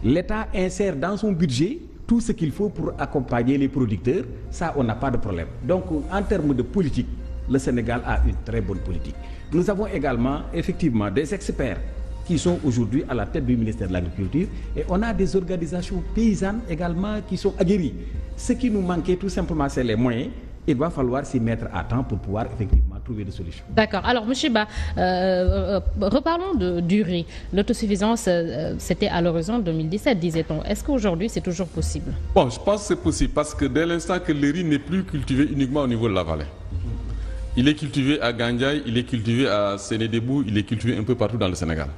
l'État insère dans son budget tout ce qu'il faut pour accompagner les producteurs. Ça, on n'a pas de problème. Donc, en termes de politique, le Sénégal a une très bonne politique. Nous avons également, effectivement, des experts qui sont aujourd'hui à la tête du ministère de l'Agriculture et on a des organisations paysannes également qui sont aguerries. Ce qui nous manquait tout simplement, c'est les moyens. Il va falloir s'y mettre à temps pour pouvoir effectivement trouver des solutions. D'accord. Alors, M. Ba, reparlons du riz. L'autosuffisance, c'était à l'horizon 2017, disait-on. Est-ce qu'aujourd'hui, c'est toujours possible? Bon, je pense que c'est possible parce que dès l'instant que le riz n'est plus cultivé uniquement au niveau de la vallée, il est cultivé à Gandiaï, il est cultivé à Sénédébou, il est cultivé un peu partout dans le Sénégal.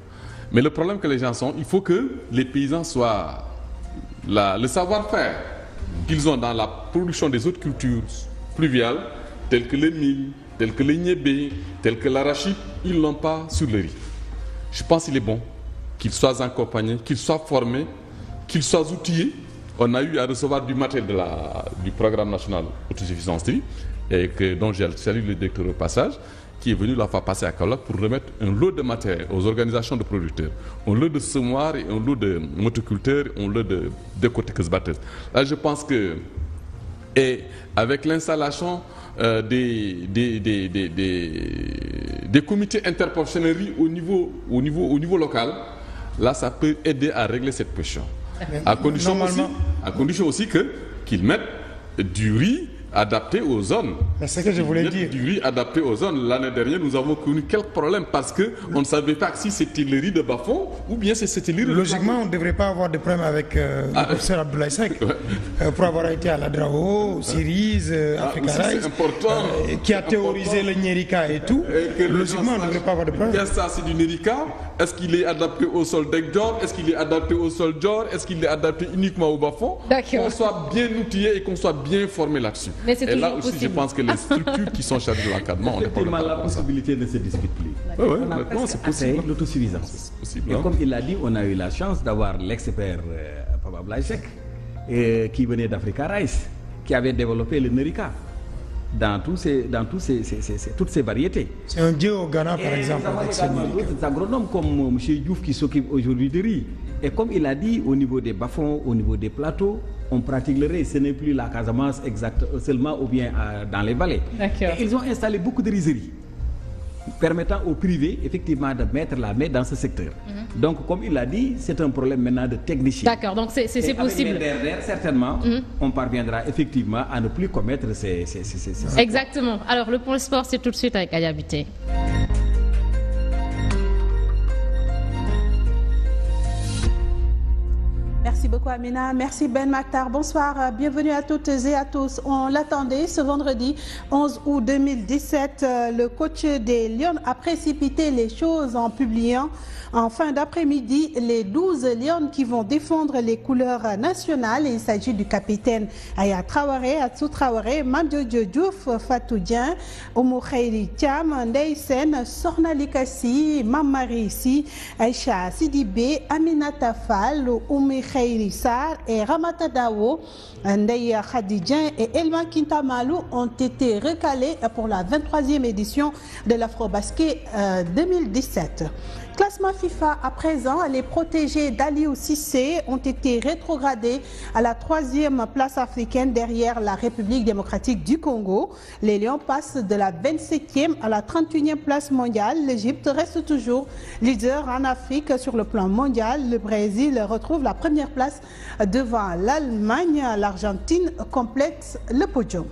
Mais le problème que les gens ont, il faut que les paysans soient... le savoir-faire qu'ils ont dans la production des autres cultures pluviales, telles que le mil, telles que le niébé, telles que l'arachide, ils ne l'ont pas sur le riz. Je pense qu'il est bon qu'ils soient accompagnés, qu'ils soient formés, qu'ils soient outillés. On a eu à recevoir du matériel du programme national autosuffisance riz, et dont j'ai salué le directeur au passage, qui est venu la fois passer à Kaolack pour remettre un lot de matériel aux organisations de producteurs, un lot de semoirs et un lot de motoculteurs, un lot de décortiqueuses-batteuses. Là, je pense que, et avec l'installation des comités interprofessionnels au niveau local, là, ça peut aider à régler cette question. À condition aussi qu'ils mettent du riz adapté aux zones. Mais c'est ce que je voulais dire. Du riz adapté aux zones. L'année dernière, nous avons connu quelques problèmes parce qu'on ne savait pas si c'était le riz de Bafon ou bien si c'était le riz de Logiquement, on ne devrait pas avoir de problème avec le professeur Abdoulaye Seck pour avoir été à l'Adrao, Syrize, Africa Rice, qui a théorisé le Nérika et tout. Logiquement, on ne devrait pas avoir de problème. Qu'est-ce que ça, c'est du Nérika? Est-ce qu'il est adapté au sol d'Ekdjor? Est-ce qu'il est adapté au sol Djor? Est-ce qu'il est adapté uniquement au Bafon? Qu'on soit bien outillé et qu'on soit bien formé là-dessus. Et là aussi, je pense que les structures qui sont chargées de l'encadrement, on n'est pas la possibilité ne se discute plus. Oui, maintenant, c'est possible. L'autosuffisance. Et comme il l'a dit, on a eu la chance d'avoir l'expert Papa Blaisek, qui venait d'Africa Rice, qui avait développé le Nérika dans toutes ces variétés. C'est un dieu au Ghana, par exemple. Nous avons également d'autres agronomes comme M. Diouf qui s'occupe aujourd'hui de riz. Et comme il a dit, au niveau des bas-fonds, au niveau des plateaux, on pratique le riz. Ce n'est plus la Casamance seulement ou bien dans les vallées. Et ils ont installé beaucoup de rizeries, permettant au privé effectivement de mettre la main dans ce secteur. Donc, comme il l'a dit, c'est un problème maintenant de technicien. D'accord, donc c'est possible. Derrière, certainement, on parviendra effectivement à ne plus commettre ces... Exactement. Alors, le point sport, c'est tout de suite avec Ayabité. Merci Merci beaucoup Amina, merci Ben Maktar. Bonsoir, bienvenue à toutes et à tous. On l'attendait ce vendredi 11 août 2017. Le coach des Lions a précipité les choses en publiant en fin d'après-midi les 12 Lions qui vont défendre les couleurs nationales. Il s'agit du capitaine Aya Traoré, Atsou Traoré, Mamdio Diouf, Fatou Dien, Oumou Khairi Thiam, Ndeye Sène, Sorna Likassi, Mamari Si, Aïcha Sidibé, Aminata Fall, Oumi Khairi Sar et Ramata Dawo, Ndeye Khadidjan et Elma Kintamalou ont été recalés pour la 23e édition de l'Afrobasket 2017. Classement FIFA à présent, les protégés d'Aliou Cissé ont été rétrogradés à la 3e place africaine derrière la République démocratique du Congo. Les Lions passent de la 27e à la 31e place mondiale. L'Égypte reste toujours leader en Afrique sur le plan mondial. Le Brésil retrouve la première place devant l'Allemagne. L'Argentine complète le podium.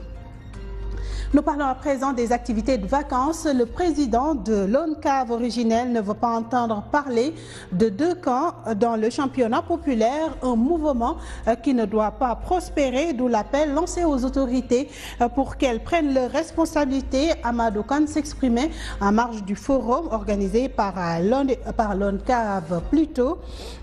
Nous parlons à présent des activités de vacances. Le président de l'ONCAV originel ne veut pas entendre parler de deux camps dans le championnat populaire, un mouvement qui ne doit pas prospérer, d'où l'appel lancé aux autorités pour qu'elles prennent leurs responsabilités. Amadou Kane s'exprimait en marge du forum organisé par l'ONCAV plus tôt.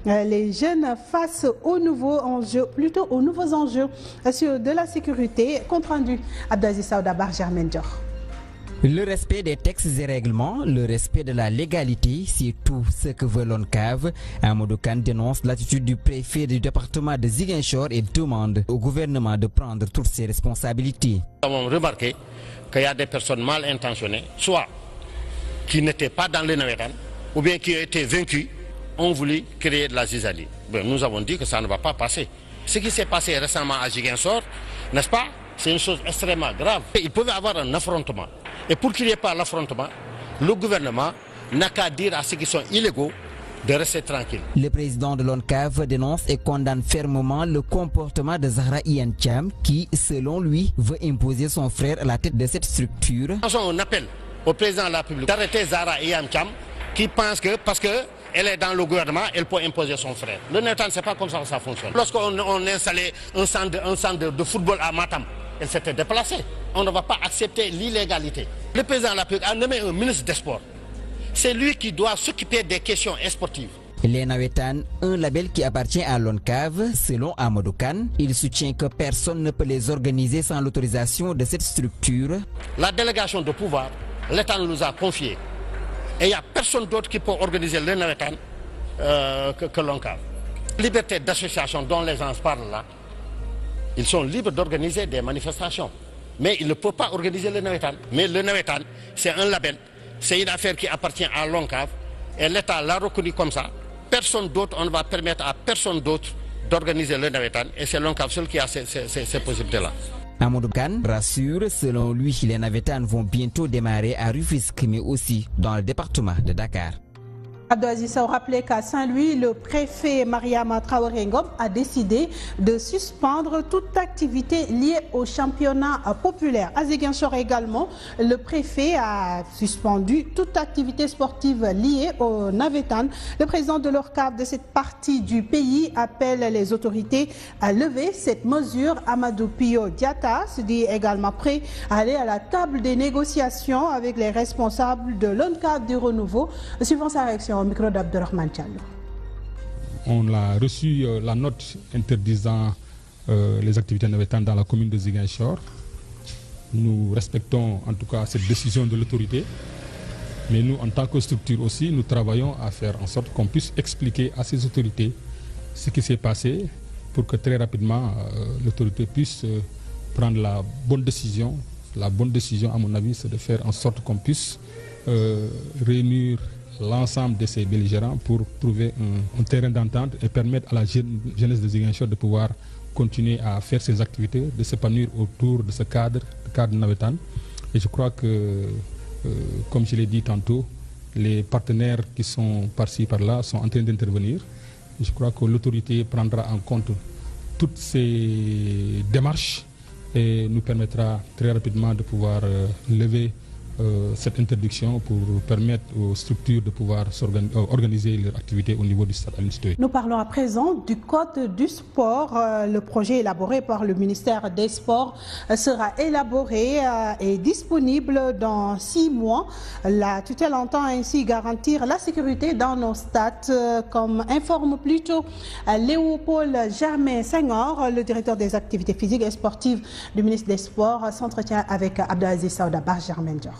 Les jeunes face aux nouveaux enjeux, de la sécurité. Compte rendu Abdaziz Saoudabar. Le respect des textes et règlements, le respect de la légalité, c'est tout ce que veut l'ONCAV. Amadou Kane dénonce l'attitude du préfet du département de Ziguinchor et demande au gouvernement de prendre toutes ses responsabilités. Nous avons remarqué qu'il y a des personnes mal intentionnées, soit qui n'étaient pas dans les Navétanes, ou bien qui ont été vaincus, ont voulu créer de la zizanie. Nous avons dit que ça ne va pas passer. Ce qui s'est passé récemment à Ziguinchor, n'est-ce pas? C'est une chose extrêmement grave. Il pouvait y avoir un affrontement. Et pour qu'il n'y ait pas l'affrontement, le gouvernement n'a qu'à dire à ceux qui sont illégaux de rester tranquilles. Le président de l'ONCAV dénonce et condamne fermement le comportement de Zahra Iyane Thiam qui, selon lui, veut imposer son frère à la tête de cette structure. On appelle au président de la République d'arrêter Zahra Iyane Thiam qui pense que parce qu'elle est dans le gouvernement, elle peut imposer son frère. Le Nétan, ce n'est pas comme ça que ça fonctionne. Lorsqu'on a installé un centre de football à Matam, elle s'était déplacée. On ne va pas accepter l'illégalité. Le président de la République a nommé un ministre des Sports. C'est lui qui doit s'occuper des questions sportives. Les Navétanes, un label qui appartient à l'ONCAV, selon Amadou Kane, il soutient que personne ne peut les organiser sans l'autorisation de cette structure. La délégation de pouvoir, l'État nous a confié. Et il n'y a personne d'autre qui peut organiser les Navétanes que l'ONCAV. Liberté d'association dont les gens parlent là, ils sont libres d'organiser des manifestations. Mais ils ne peuvent pas organiser le Navétane. Mais le Navétane, c'est un label. C'est une affaire qui appartient à l'ONCAV. Et l'État l'a reconnu comme ça. Personne d'autre, on ne va permettre à personne d'autre d'organiser le Navétane. Et c'est l'ONCAV seul qui a ces possibilités-là. Amadou Kane rassure, selon lui, les Navétanes vont bientôt démarrer à Rufisque, mais aussi dans le département de Dakar. Abdelaziz a rappelé qu'à Saint-Louis, le préfet Mariama Traoré Ngom a décidé de suspendre toute activité liée au championnat populaire. À Ziguinchor également, le préfet a suspendu toute activité sportive liée au Navétane. Le président de l'ORCAV de cette partie du pays appelle les autorités à lever cette mesure. Amadou Pio Diatta se dit également prêt à aller à la table des négociations avec les responsables de l'ONCAV du renouveau. Suivant sa réaction au micro d'Abdurrahman Tchalo. On a reçu la note interdisant les activités navétanes dans la commune de Ziguinchor. Nous respectons en tout cas cette décision de l'autorité. Mais nous, en tant que structure aussi, nous travaillons à faire en sorte qu'on puisse expliquer à ces autorités ce qui s'est passé pour que très rapidement l'autorité puisse prendre la bonne décision. La bonne décision, à mon avis, c'est de faire en sorte qu'on puisse réunir l'ensemble de ces belligérants pour trouver un terrain d'entente et permettre à la jeunesse de Ziguinchor de pouvoir continuer à faire ses activités, de s'épanouir autour de ce cadre navétane. Et je crois que, comme je l'ai dit tantôt, les partenaires qui sont par-ci, par-là sont en train d'intervenir. Je crois que l'autorité prendra en compte toutes ces démarches et nous permettra très rapidement de pouvoir lever cette interdiction pour permettre aux structures de pouvoir organiser leur activité au niveau du stade Aline Sitoé. Nous parlons à présent du Code du sport. Le projet élaboré par le ministère des Sports sera élaboré et disponible dans 6 mois. La tutelle entend ainsi garantir la sécurité dans nos stades, comme informe plutôt Léopold Germain Senghor, le directeur des activités physiques et sportives du ministre des Sports, s'entretient avec Abdelaziz Saouda Germain Dior.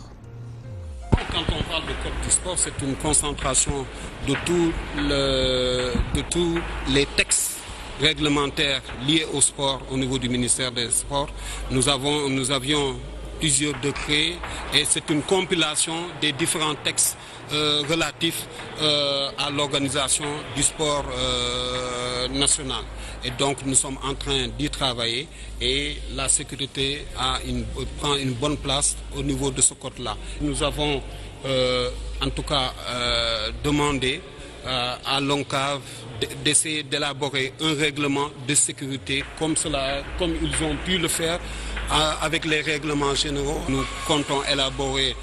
Quand on parle de code du sport, c'est une concentration de tous les textes réglementaires liés au sport au niveau du ministère des Sports. Nous avions plusieurs décrets et c'est une compilation des différents textes relatifs à l'organisation du sport national. Et donc nous sommes en train d'y travailler et la sécurité prend une bonne place au niveau de ce code-là. Nous avons en tout cas demandé à l'ONCAV d'essayer d'élaborer un règlement de sécurité comme ils ont pu le faire avec les règlements généraux. Nous comptons élaborer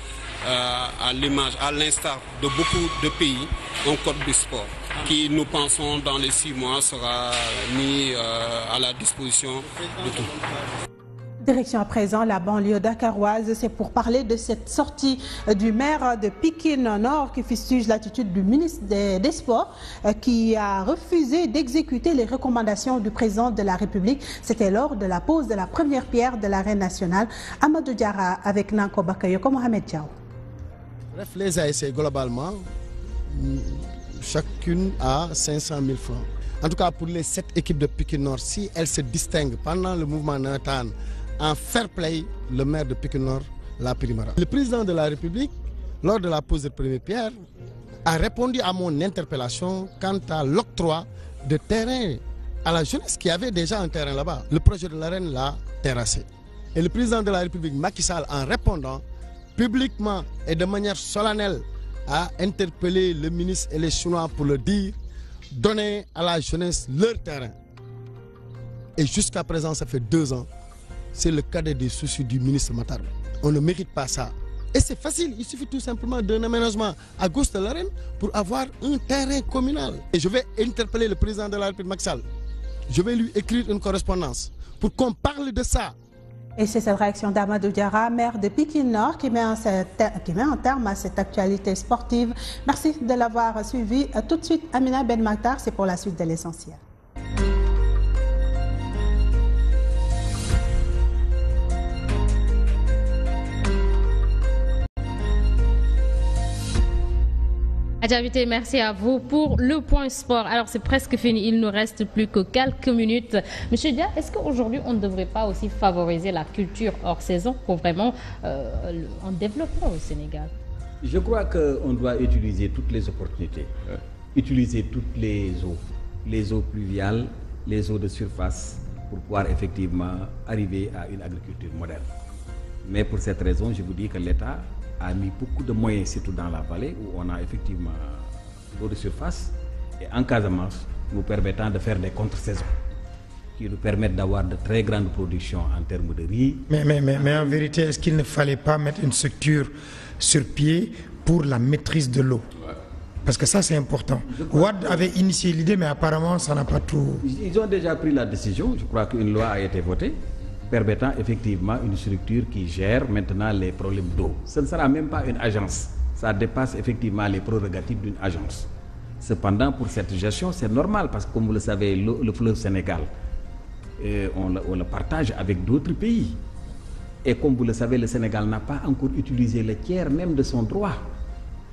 à l'instar de beaucoup de pays, un code du sport qui, nous pensons, dans les 6 mois sera mis à la disposition de tous. Direction à présent la banlieue dakaroise, c'est pour parler de cette sortie du maire de Pikine Nord qui fustige l'attitude du ministre des Sports qui a refusé d'exécuter les recommandations du président de la République. C'était lors de la pose de la première pierre de l'arène nationale. Amadou Diarra avec Nanko Bakayoko Mohamed Diaw. Bref, les ASC globalement, chacune a 500 000 francs. En tout cas, pour les 7 équipes de Pikine Nord, si elles se distinguent pendant le mouvement Nathan, en fair play, le maire de Pikine Nord la primera. Le président de la République, lors de la pose de première pierre, a répondu à mon interpellation quant à l'octroi de terrain à la jeunesse qui avait déjà un terrain là-bas. Le projet de l'arène l'a terrassé. Et le président de la République, Macky Sall, en répondant publiquement et de manière solennelle, a interpellé le ministre et les Chinois pour le dire, donner à la jeunesse leur terrain. Et jusqu'à présent, ça fait 2 ans. C'est le cadet des soucis du ministre Matar. On ne mérite pas ça. Et c'est facile, il suffit tout simplement d'un aménagement à gauche de l'arène pour avoir un terrain communal. Et je vais interpeller le président de la République, Macky Sall. Je vais lui écrire une correspondance pour qu'on parle de ça. Et c'est cette réaction d'Amadou Diarra, maire de Pikine Nord, qui met un terme à cette actualité sportive. Merci de l'avoir suivi. Tout de suite, Amina Ben Maktar, c'est pour la suite de l'essentiel. Adjavité, merci à vous pour le point sport. Alors c'est presque fini, il nous reste plus que quelques minutes. Monsieur Dia, est-ce qu'aujourd'hui on ne devrait pas aussi favoriser la culture hors saison pour vraiment en développement au Sénégal? Je crois qu'on doit utiliser toutes les opportunités, utiliser toutes les eaux pluviales, les eaux de surface pour pouvoir effectivement arriver à une agriculture moderne. Mais pour cette raison, je vous dis que l'État a mis beaucoup de moyens, surtout dans la vallée, où on a effectivement l'eau de surface et en Casamance, nous permettant de faire des contre-saisons qui nous permettent d'avoir de très grandes productions en termes de riz. Mais en vérité, est-ce qu'il ne fallait pas mettre une structure sur pied pour la maîtrise de l'eau? Parce que ça, c'est important. Ouad avait initié l'idée, mais apparemment, ça n'a pas tout... Ils ont déjà pris la décision. Je crois qu'une loi a été votée permettant effectivement une structure qui gère maintenant les problèmes d'eau. Ce ne sera même pas une agence. Ça dépasse effectivement les prérogatives d'une agence. Cependant, pour cette gestion, c'est normal parce que, comme vous le savez, le fleuve Sénégal, on le partage avec d'autres pays. Et comme vous le savez, le Sénégal n'a pas encore utilisé le tiers même de son droit.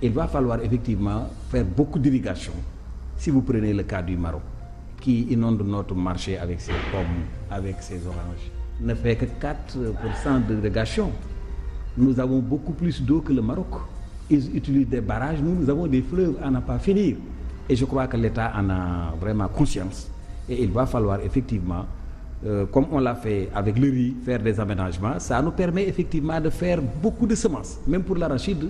Il va falloir effectivement faire beaucoup d'irrigation. Si vous prenez le cas du Maroc, qui inonde notre marché avec ses pommes, avec ses oranges, ne fait que 4% d'irrigation. Nous avons beaucoup plus d'eau que le Maroc. Ils utilisent des barrages, nous avons des fleuves à n'en pas finir. Et je crois que l'État en a vraiment conscience. Et il va falloir effectivement, comme on l'a fait avec le riz, faire des aménagements. Ça nous permet effectivement de faire beaucoup de semences. Même pour l'arachide,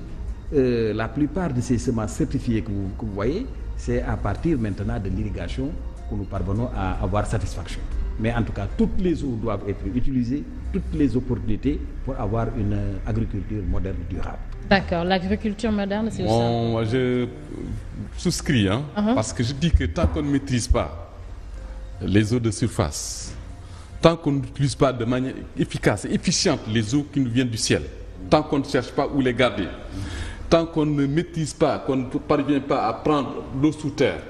la plupart de ces semences certifiées que vous voyez, c'est à partir maintenant de l'irrigation que nous parvenons à avoir satisfaction. Mais en tout cas, toutes les eaux doivent être utilisées, toutes les opportunités pour avoir une agriculture moderne durable. D'accord, l'agriculture moderne, c'est ça. Moi, je souscris, parce que je dis que tant qu'on ne maîtrise pas les eaux de surface, tant qu'on n'utilise pas de manière efficace et efficiente les eaux qui nous viennent du ciel, tant qu'on ne cherche pas où les garder, tant qu'on ne maîtrise pas, qu'on ne parvient pas à prendre l'eau sous terre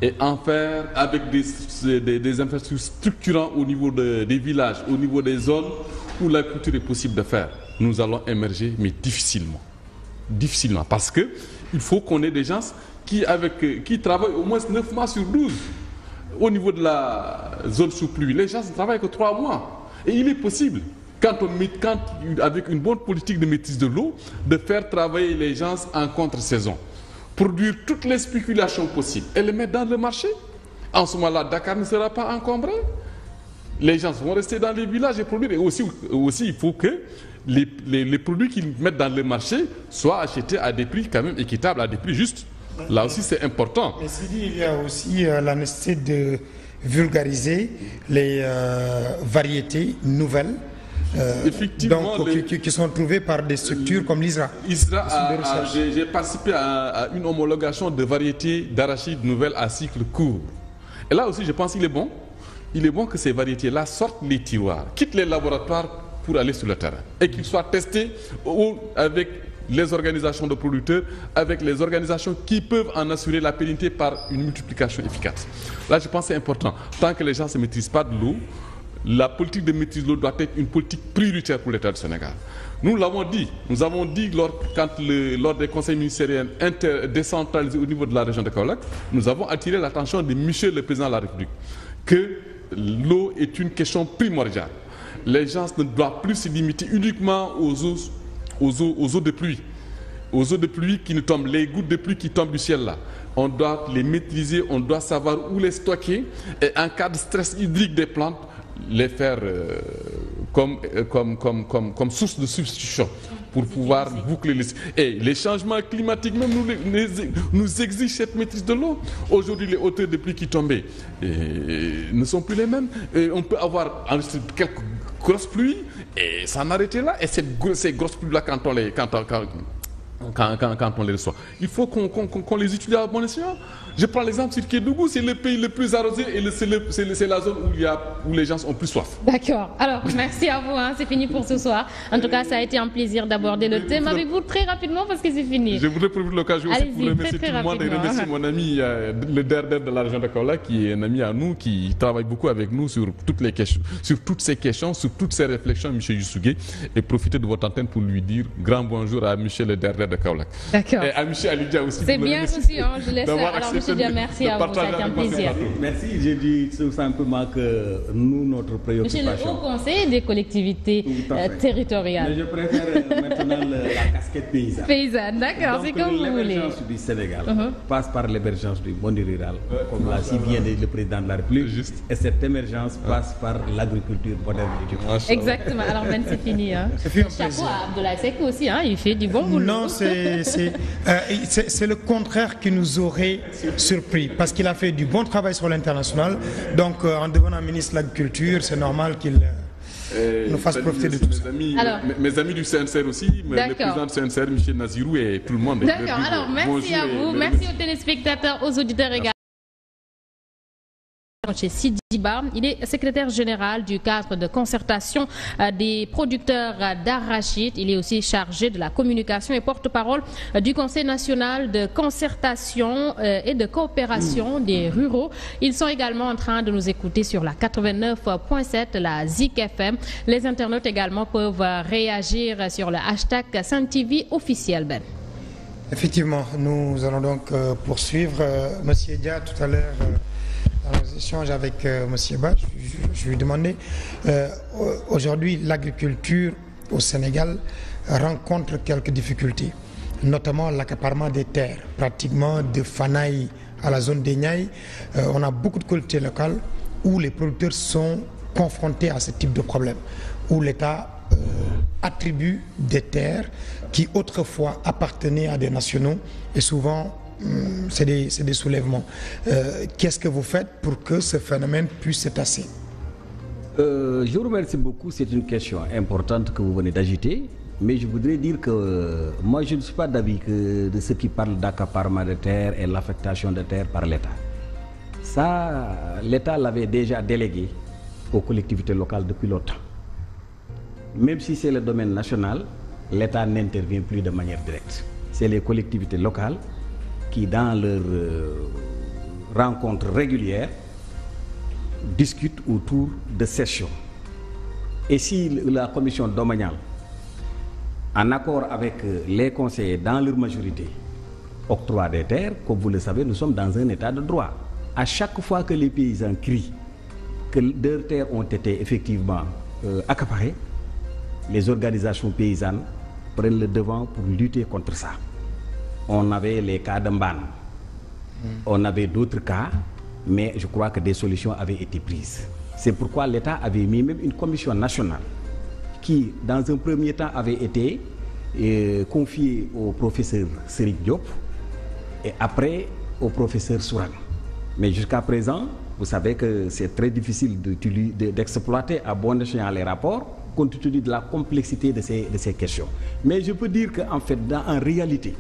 et en faire avec des infrastructures structurantes au niveau des villages, au niveau des zones où l'agriculture est possible de faire, nous allons émerger, mais difficilement. Difficilement, parce que il faut qu'on ait des gens qui travaillent au moins 9 mois sur 12 au niveau de la zone sous pluie. Les gens ne travaillent que 3 mois. Et il est possible, avec une bonne politique de maîtrise de l'eau, de faire travailler les gens en contre-saison, produire toutes les spéculations possibles et les mettre dans le marché. En ce moment-là, Dakar ne sera pas encombré. Les gens vont rester dans les villages et produire. Et aussi il faut que les produits qu'ils mettent dans le marché soient achetés à des prix quand même équitables, à des prix justes. Là aussi, c'est important. Mais il y a aussi la nécessité de vulgariser les variétés nouvelles effectivement, qui sont trouvées par des structures comme l'ISRA. J'ai participé à une homologation de variétés d'arachides nouvelles à cycle court. Et là aussi, je pense qu'il est bon. Il est bon que ces variétés-là sortent les tiroirs, quittent les laboratoires pour aller sur le terrain et qu'ils soient testés avec les organisations de producteurs, avec les organisations qui peuvent en assurer la pérennité par une multiplication efficace. Là, je pense que c'est important. Tant que les gens ne se maîtrisent pas de l'eau, la politique de maîtrise de l'eau doit être une politique prioritaire pour l'État du Sénégal. Nous l'avons dit. Nous avons dit lors des conseils ministériels décentralisés au niveau de la région de Kaolack, nous avons attiré l'attention de Monsieur le Président de la République que l'eau est une question primordiale. Les gens ne doivent plus se limiter uniquement aux eaux de pluie. Aux eaux de pluie qui nous tombent, les gouttes de pluie qui tombent du ciel là. On doit les maîtriser, on doit savoir où les stocker et en cas de stress hydrique des plantes, les faire comme source de substitution pour pouvoir boucler les... Et les changements climatiques même nous exigent cette maîtrise de l'eau. Aujourd'hui, les hauteurs de pluie qui tombaient ne sont plus les mêmes. Et on peut avoir quelques grosses pluies et s'en arrêter là. Et ces grosses pluies-là, quand on les reçoit, il faut qu'on les utilise à bon escient. Je prends l'exemple sur Kédougou, c'est le pays le plus arrosé et c'est la zone où les gens ont plus soif. D'accord. Alors, merci à vous. C'est fini pour ce soir. En tout cas, ça a été un plaisir d'aborder le thème avec vous très rapidement parce que c'est fini. Je voudrais profiter de l'occasion aussi pour remercier tout le monde et remercier mon ami, le DRDR de la région de Kaolack, qui est un ami à nous, qui travaille beaucoup avec nous sur toutes ces questions, sur toutes ces réflexions, M. Youssougué, et profiter de votre antenne pour lui dire grand bonjour à M. le DRDR de Kaolack. D'accord. Et à M. Alidia aussi. C'est bien reçu, je laisse. Alors, M. Dia, merci à vous, ça a été un plaisir. Merci, j'ai dit tout simplement que nous, notre préoccupation... Monsieur le Haut Conseil des collectivités territoriales. Mais je préfère maintenant la casquette paysanne. Paysanne, d'accord, c'est comme vous voulez. L'émergence du Sénégal passe par l'émergence du monde rural, comme l'a si bien dit le président de la République. Juste. Et cette émergence passe par l'agriculture moderne et durable. Exactement, alors maintenant c'est fini. Chapeau à Abdoulaye Seck aussi, il fait du bon boulot. Non, c'est le contraire qui nous aurait surpris, parce qu'il a fait du bon travail sur l'international. Donc, en devenant ministre de l'Agriculture, c'est normal qu'il nous fasse profiter de tout ça. Mes amis du CNCR aussi, le président du CNCR, Michel Nazirou, et tout le monde. D'accord, alors merci à vous, merci aux téléspectateurs, aux auditeurs également. Chez Sidiba, il est secrétaire général du cadre de concertation des producteurs d'arachides. Il est aussi chargé de la communication et porte-parole du Conseil national de concertation et de coopération des ruraux. Ils sont également en train de nous écouter sur la 89.7, la Zik FM. Les internautes également peuvent réagir sur le hashtag SunTV officiel. Ben. Effectivement, nous allons donc poursuivre. Monsieur Dia, tout à l'heure, dans nos échanges avec Monsieur Ba, je lui demandais, aujourd'hui l'agriculture au Sénégal rencontre quelques difficultés, notamment l'accaparement des terres, pratiquement de Fanaï à la zone des Niayes. On a beaucoup de collectivités locales où les producteurs sont confrontés à ce type de problème, où l'État attribue des terres qui autrefois appartenaient à des nationaux et souvent c'est des soulèvements. Qu'est-ce que vous faites pour que ce phénomène puisse se tasser? Je vous remercie beaucoup. C'est une question importante que vous venez d'agiter. Mais je voudrais dire que moi, je ne suis pas d'avis de ceux qui parlent d'accaparement de terre et l'affectation de terre par l'État. Ça, l'État l'avait déjà délégué aux collectivités locales depuis longtemps. Même si c'est le domaine national, l'État n'intervient plus de manière directe. C'est les collectivités locales qui, dans leurs rencontres régulières, discutent autour de sessions. Et si la commission domaniale, en accord avec les conseillers dans leur majorité, octroie des terres, comme vous le savez, nous sommes dans un état de droit. À chaque fois que les paysans crient que leurs terres ont été effectivement accaparées, les organisations paysannes prennent le devant pour lutter contre ça. On avait les cas de Mbane, on avait d'autres cas, mais je crois que des solutions avaient été prises. C'est pourquoi l'État avait mis même une commission nationale qui, dans un premier temps, avait été confiée au professeur Serigne Diop et après au professeur Sourang. Mais jusqu'à présent, vous savez que c'est très difficile d'exploiter à bon escient les rapports compte tenu de la complexité de ces questions. Mais je peux dire qu'en fait, en réalité,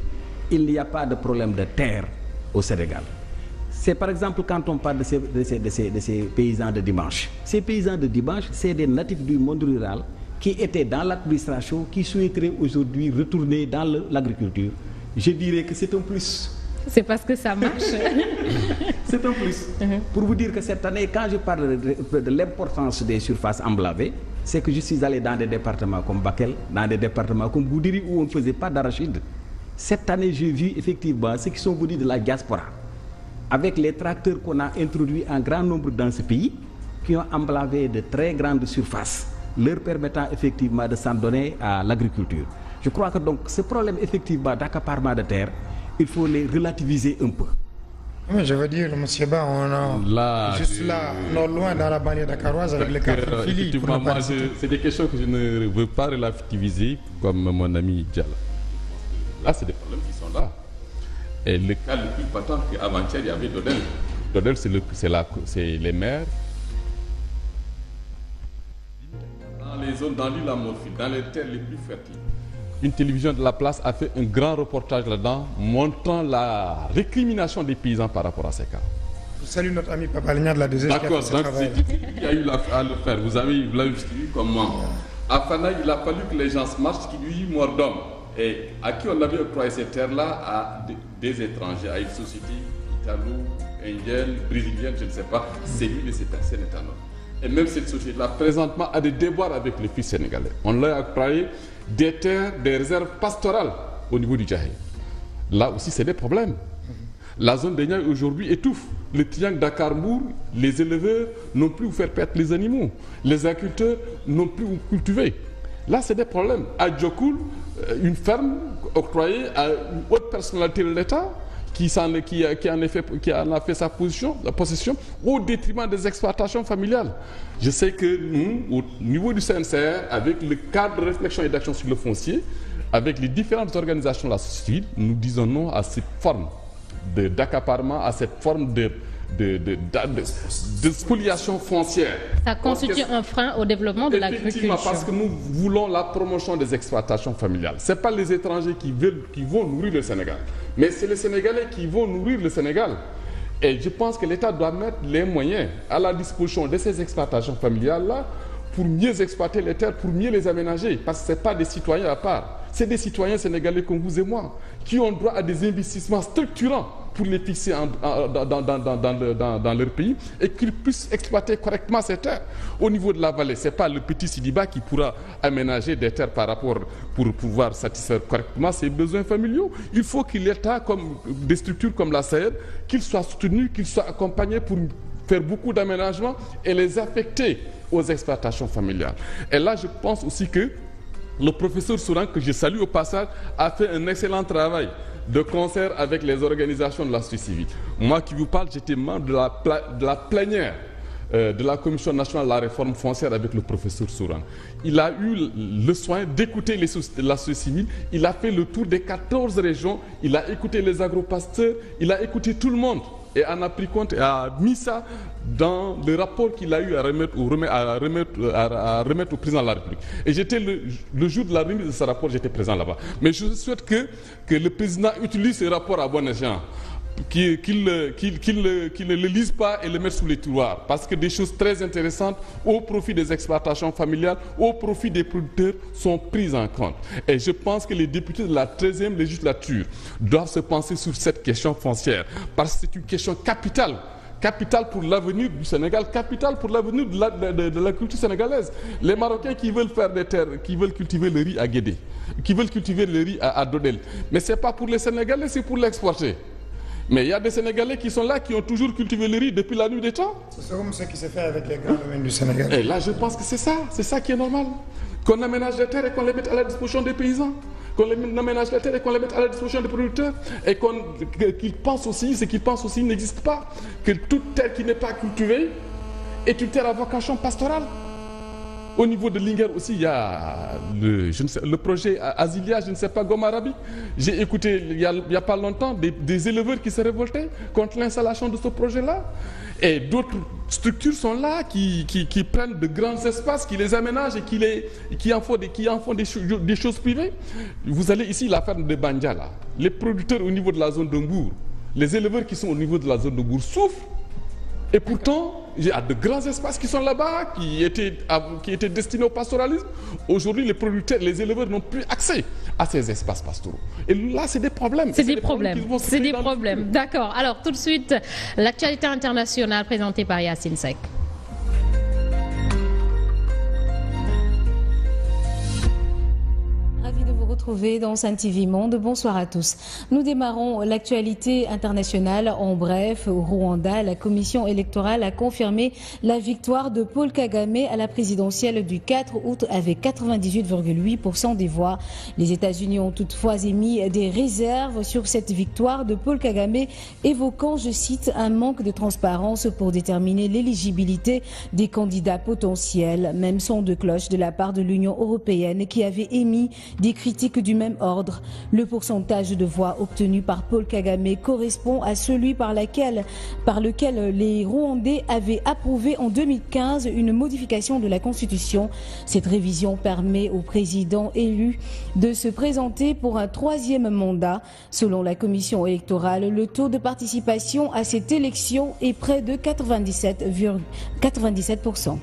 il n'y a pas de problème de terre au Sénégal. C'est par exemple quand on parle de ces paysans de dimanche. Ces paysans de dimanche, c'est des natifs du monde rural qui étaient dans l'administration, qui souhaiteraient aujourd'hui retourner dans l'agriculture. Je dirais que c'est un plus. C'est parce que ça marche. C'est un plus. Pour vous dire que cette année, quand je parle de l'importance des surfaces emblavées, c'est que je suis allé dans des départements comme Bakel, dans des départements comme Goudiri où on ne faisait pas d'arachide. Cette année, j'ai vu effectivement ceux qui sont venus de la diaspora, avec les tracteurs qu'on a introduits en grand nombre dans ce pays, qui ont emblavé de très grandes surfaces, leur permettant effectivement de s'en donner à l'agriculture. Je crois que donc ce problème effectivement d'accaparement de terre, il faut les relativiser un peu. Oui, je veux dire, M. Ba, on a juste là, non loin dans la banlieue dakaroise avec le cas de Philippe. Effectivement, moi, c'est des questions que je ne veux pas relativiser comme mon ami Diallo. Là, c'est des problèmes qui sont là. Et le cas le plus patent qu'avant-hier, il y avait Dodel. Dodel, c'est les maires. Dans les zones, dans l'île Amorphile, dans les terres les plus fertiles. Une télévision de la place a fait un grand reportage là-dedans, montrant la récrimination des paysans par rapport à ces cas. Je salue notre ami Papa Ligna de la 2e. D'accord, donc il y a eu à le faire. Vous l'avez vu comment à Fana, il a fallu que les gens marchent qui lui morts d'homme. Et à qui on avait octroyé ces terres-là? À des étrangers, à une société italo-indienne, brésilienne, je ne sais pas, Séville et Sénétanol. Et même cette société-là, présentement, a des déboires avec les fils sénégalais. On leur a octroyé des terres, des réserves pastorales au niveau du Djahé. Là aussi, c'est des problèmes. La zone des Niayes aujourd'hui étouffe. Le triangle Dakar-Mbour, les éleveurs n'ont plus où faire perdre les animaux. Les agriculteurs n'ont plus où cultiver. Là, c'est des problèmes. À Djokoul, une ferme octroyée à une haute personnalité de l'État qui en a fait sa possession au détriment des exploitations familiales. Je sais que nous, au niveau du CNCR, avec le cadre de réflexion et d'action sur le foncier, avec les différentes organisations de la société civile, nous disons non à cette forme d'accaparement, à cette forme de spoliation foncière. Ça constitue un frein au développement de l'agriculture. Effectivement, parce que nous voulons la promotion des exploitations familiales. Ce n'est pas les étrangers qui vont nourrir le Sénégal, mais c'est les Sénégalais qui vont nourrir le Sénégal. Et je pense que l'État doit mettre les moyens à la disposition de ces exploitations familiales-là pour mieux exploiter les terres, pour mieux les aménager, parce que ce n'est pas des citoyens à part. C'est des citoyens sénégalais comme vous et moi, qui ont droit à des investissements structurants pour les fixer dans leur pays et qu'ils puissent exploiter correctement ces terres. Au niveau de la vallée, ce n'est pas le petit Sidiba qui pourra aménager des terres par rapport pour pouvoir satisfaire correctement ses besoins familiaux. Il faut que l'État, comme des structures comme la SAED, qu'ils soient soutenus, qu'ils soient accompagnés pour faire beaucoup d'aménagements et les affecter aux exploitations familiales. Et là, je pense aussi que le professeur Sourang, que je salue au passage, a fait un excellent travail de concert avec les organisations de la société civile. Moi qui vous parle, j'étais membre de la plénière de la Commission nationale de la réforme foncière avec le professeur Sourang. Il a eu le soin d'écouter la société civile, il a fait le tour des 14 régions, il a écouté les agropasteurs, il a écouté tout le monde et en a pris compte et a mis ça dans le rapport qu'il a eu à remettre au président de la République. Et j'étais le jour de la remise de ce rapport, j'étais présent là-bas. Mais je souhaite que le président utilise ce rapport à bon escient, qu'il ne le lise pas et le mette sous les tiroirs, parce que des choses très intéressantes au profit des exploitations familiales, au profit des producteurs sont prises en compte. Et je pense que les députés de la 13e législature doivent se pencher sur cette question foncière, parce que c'est une question capitale pour l'avenir du Sénégal, capitale pour l'avenir de la culture sénégalaise. Les Marocains qui veulent faire des terres, qui veulent cultiver le riz à Guédé, qui veulent cultiver le riz à Dodel, mais ce n'est pas pour les Sénégalais, c'est pour l'exporter. Mais il y a des Sénégalais qui sont là, qui ont toujours cultivé le riz depuis la nuit des temps. C'est comme ce qui s'est fait avec les grands domaines du Sénégal. Et là, je pense que c'est ça qui est normal. Qu'on aménage les terres et qu'on les mette à la disposition des paysans. Qu'on aménage les terres et qu'on les mette à la disposition des producteurs. Et qu'ils pensent aussi, ce qu'ils pensent aussi n'existe pas. Que toute terre qui n'est pas cultivée est une terre à vocation pastorale. Au niveau de Linguère aussi, il y a le projet Asilia, je ne sais pas, Gomarabi. J'ai écouté il n'y a pas longtemps des éleveurs qui se révoltaient contre l'installation de ce projet-là. Et d'autres structures sont là qui prennent de grands espaces, qui les aménagent et qui en font des choses privées. Vous allez ici, la ferme de Bandia, là. Les producteurs au niveau de la zone de Mbour, les éleveurs qui sont au niveau de la zone de Mbour souffrent. Et pourtant, il y a de grands espaces qui sont là-bas, qui étaient destinés au pastoralisme. Aujourd'hui, les producteurs, les éleveurs n'ont plus accès à ces espaces pastoraux. Et là, c'est des problèmes. C'est des problèmes. D'accord. Alors, tout de suite, l'actualité internationale présentée par Yacine Seck. Retrouver dans Sen TV Monde. Bonsoir à tous. Nous démarrons l'actualité internationale en bref. Au Rwanda, la commission électorale a confirmé la victoire de Paul Kagame à la présidentielle du 4 août avec 98,8% des voix. Les États-Unis ont toutefois émis des réserves sur cette victoire de Paul Kagame, évoquant, je cite, un manque de transparence pour déterminer l'éligibilité des candidats potentiels. Même son de cloche de la part de l'Union européenne qui avait émis des critiques du même ordre. Le pourcentage de voix obtenu par Paul Kagame correspond à celui par lequel les Rwandais avaient approuvé en 2015 une modification de la Constitution. Cette révision permet au président élu de se présenter pour un troisième mandat. Selon la commission électorale, le taux de participation à cette élection est près de 97%.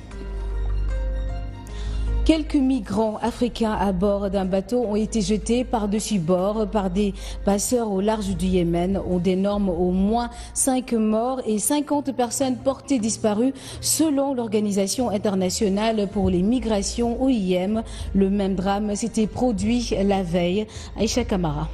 Quelques migrants africains à bord d'un bateau ont été jetés par-dessus bord par des passeurs au large du Yémen. On dénombre au moins 5 morts et 50 personnes portées disparues selon l'Organisation internationale pour les migrations OIM. Le même drame s'était produit la veille. Aïcha Kamara.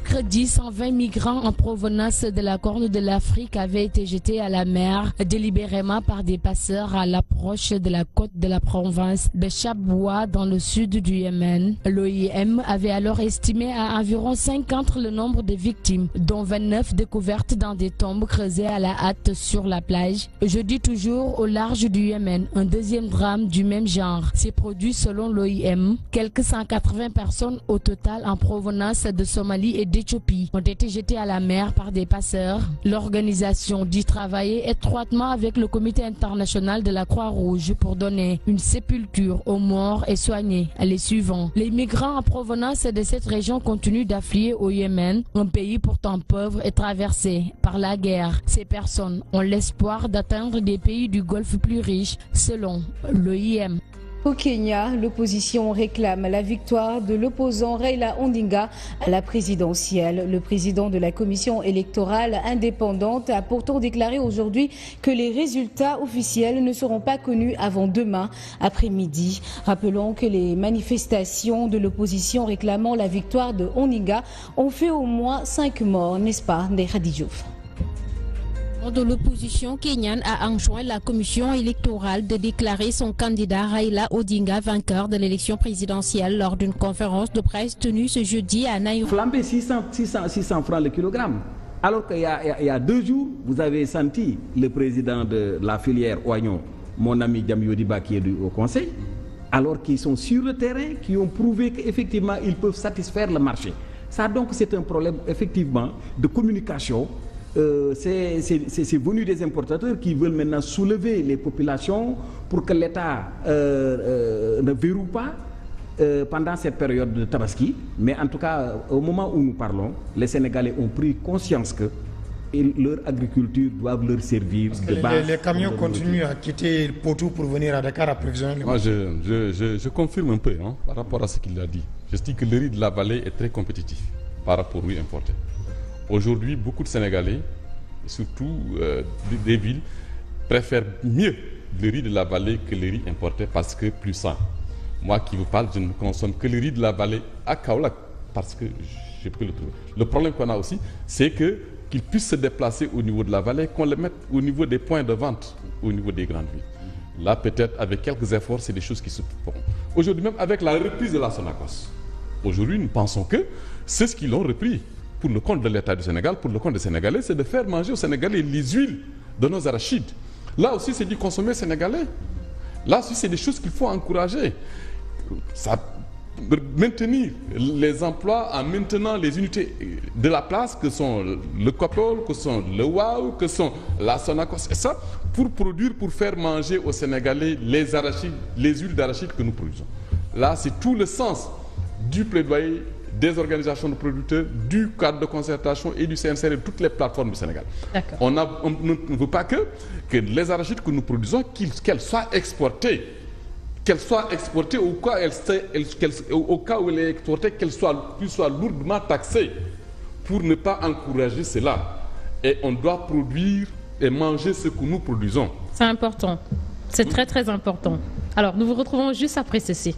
Mercredi, 120 migrants en provenance de la Corne de l'Afrique avaient été jetés à la mer délibérément par des passeurs à l'approche de la côte de la province de Chabwa dans le sud du Yémen. L'OIM avait alors estimé à environ 50 le nombre de victimes, dont 29 découvertes dans des tombes creusées à la hâte sur la plage. Jeudi, toujours au large du Yémen, un deuxième drame du même genre s'est produit selon l'OIM. Quelques 180 personnes au total en provenance de Somalie et d'Éthiopie ont été jetés à la mer par des passeurs. L'organisation dit travailler étroitement avec le Comité international de la Croix-Rouge pour donner une sépulture aux morts et soigner les suivants. Les migrants en provenance de cette région continuent d'affluer au Yémen, un pays pourtant pauvre et traversé par la guerre. Ces personnes ont l'espoir d'atteindre des pays du Golfe plus riches, selon l'OIM. Au Kenya, l'opposition réclame la victoire de l'opposant Raila Odinga à la présidentielle. Le président de la commission électorale indépendante a pourtant déclaré aujourd'hui que les résultats officiels ne seront pas connus avant demain après-midi. Rappelons que les manifestations de l'opposition réclamant la victoire de Odinga ont fait au moins 5 morts, n'est-ce pas, Ndeye Diouf? De l'opposition kenyane a enjoint la commission électorale de déclarer son candidat Raila Odinga vainqueur de l'élection présidentielle lors d'une conférence de presse tenue ce jeudi à Nairobi. Flambé 600 francs le kilogramme. Alors qu'il y a 2 jours, vous avez senti le président de la filière oignon, mon ami Djamyodiba qui est au conseil, alors qu'ils sont sur le terrain, qui ont prouvé qu'effectivement ils peuvent satisfaire le marché. Ça donc c'est un problème effectivement de communication c'est venu des importateurs qui veulent maintenant soulever les populations pour que l'État ne verrouille pas pendant cette période de Tabaski. Mais en tout cas, au moment où nous parlons, les Sénégalais ont pris conscience que leur agriculture doit leur servir de base. Les camions continuent à quitter Potou pour venir à Dakar approvisionner. Moi, je confirme un peu par rapport à ce qu'il a dit. Je dis que le riz de la vallée est très compétitif par rapport au riz importé. Aujourd'hui, beaucoup de Sénégalais, surtout des villes, préfèrent mieux le riz de la vallée que le riz importé parce que plus sain. Moi qui vous parle, je ne consomme que le riz de la vallée à Kaolack parce que je peux le trouver. Le problème qu'on a aussi, c'est qu'il puisse se déplacer au niveau de la vallée, qu'on le mette au niveau des points de vente, au niveau des grandes villes. Là, peut-être, avec quelques efforts, c'est des choses qui se feront. Aujourd'hui, même avec la reprise de la Sonacos, aujourd'hui, nous pensons que c'est ce qu'ils ont repris pour le compte de l'État du Sénégal, pour le compte des Sénégalais, c'est de faire manger aux Sénégalais les huiles de nos arachides. Là aussi, c'est du consommer sénégalais. Là aussi, c'est des choses qu'il faut encourager. Ça maintenir les emplois en maintenant les unités de la place que sont le Copol, que sont le WAU, que sont la Sonacos, et ça pour produire, pour faire manger aux Sénégalais les arachides, les huiles d'arachide que nous produisons. Là, c'est tout le sens du plaidoyer des organisations de producteurs, du cadre de concertation et du CNCR et de toutes les plateformes du Sénégal. On ne veut pas que les arachides que nous produisons, qu'elles soient exportées. Qu'elle soit exportée au cas où elle est exportée, qu'elle soit lourdement taxée pour ne pas encourager cela. Et on doit produire et manger ce que nous produisons. C'est important. C'est très très important. Alors, nous vous retrouvons juste après ceci.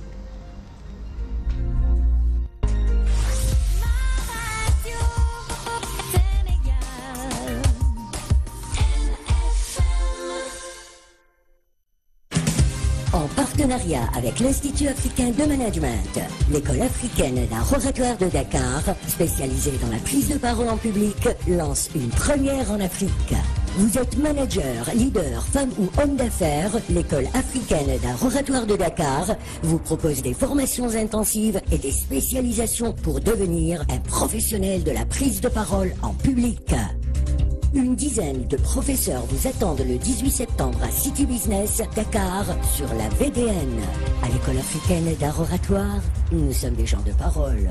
En partenariat avec l'Institut africain de management, l'école africaine d'un oratoire de Dakar, spécialisée dans la prise de parole en public, lance une première en Afrique. Vous êtes manager, leader, femme ou homme d'affaires, l'école africaine d'un oratoire de Dakar vous propose des formations intensives et des spécialisations pour devenir un professionnel de la prise de parole en public. Une dizaine de professeurs vous attendent le 18 septembre à City Business, Dakar, sur la VDN. À l'école africaine d'art oratoire, nous sommes des gens de parole.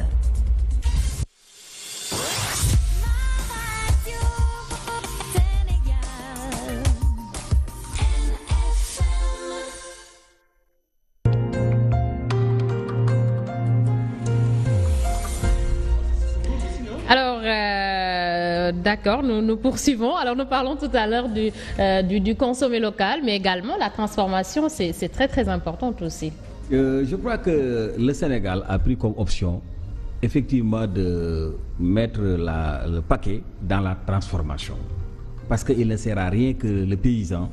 D'accord, nous poursuivons. Alors nous parlons tout à l'heure du consommer local, mais également la transformation, c'est très très important aussi. Je crois que le Sénégal a pris comme option effectivement de mettre le paquet dans la transformation. Parce qu'il ne sert à rien que le paysan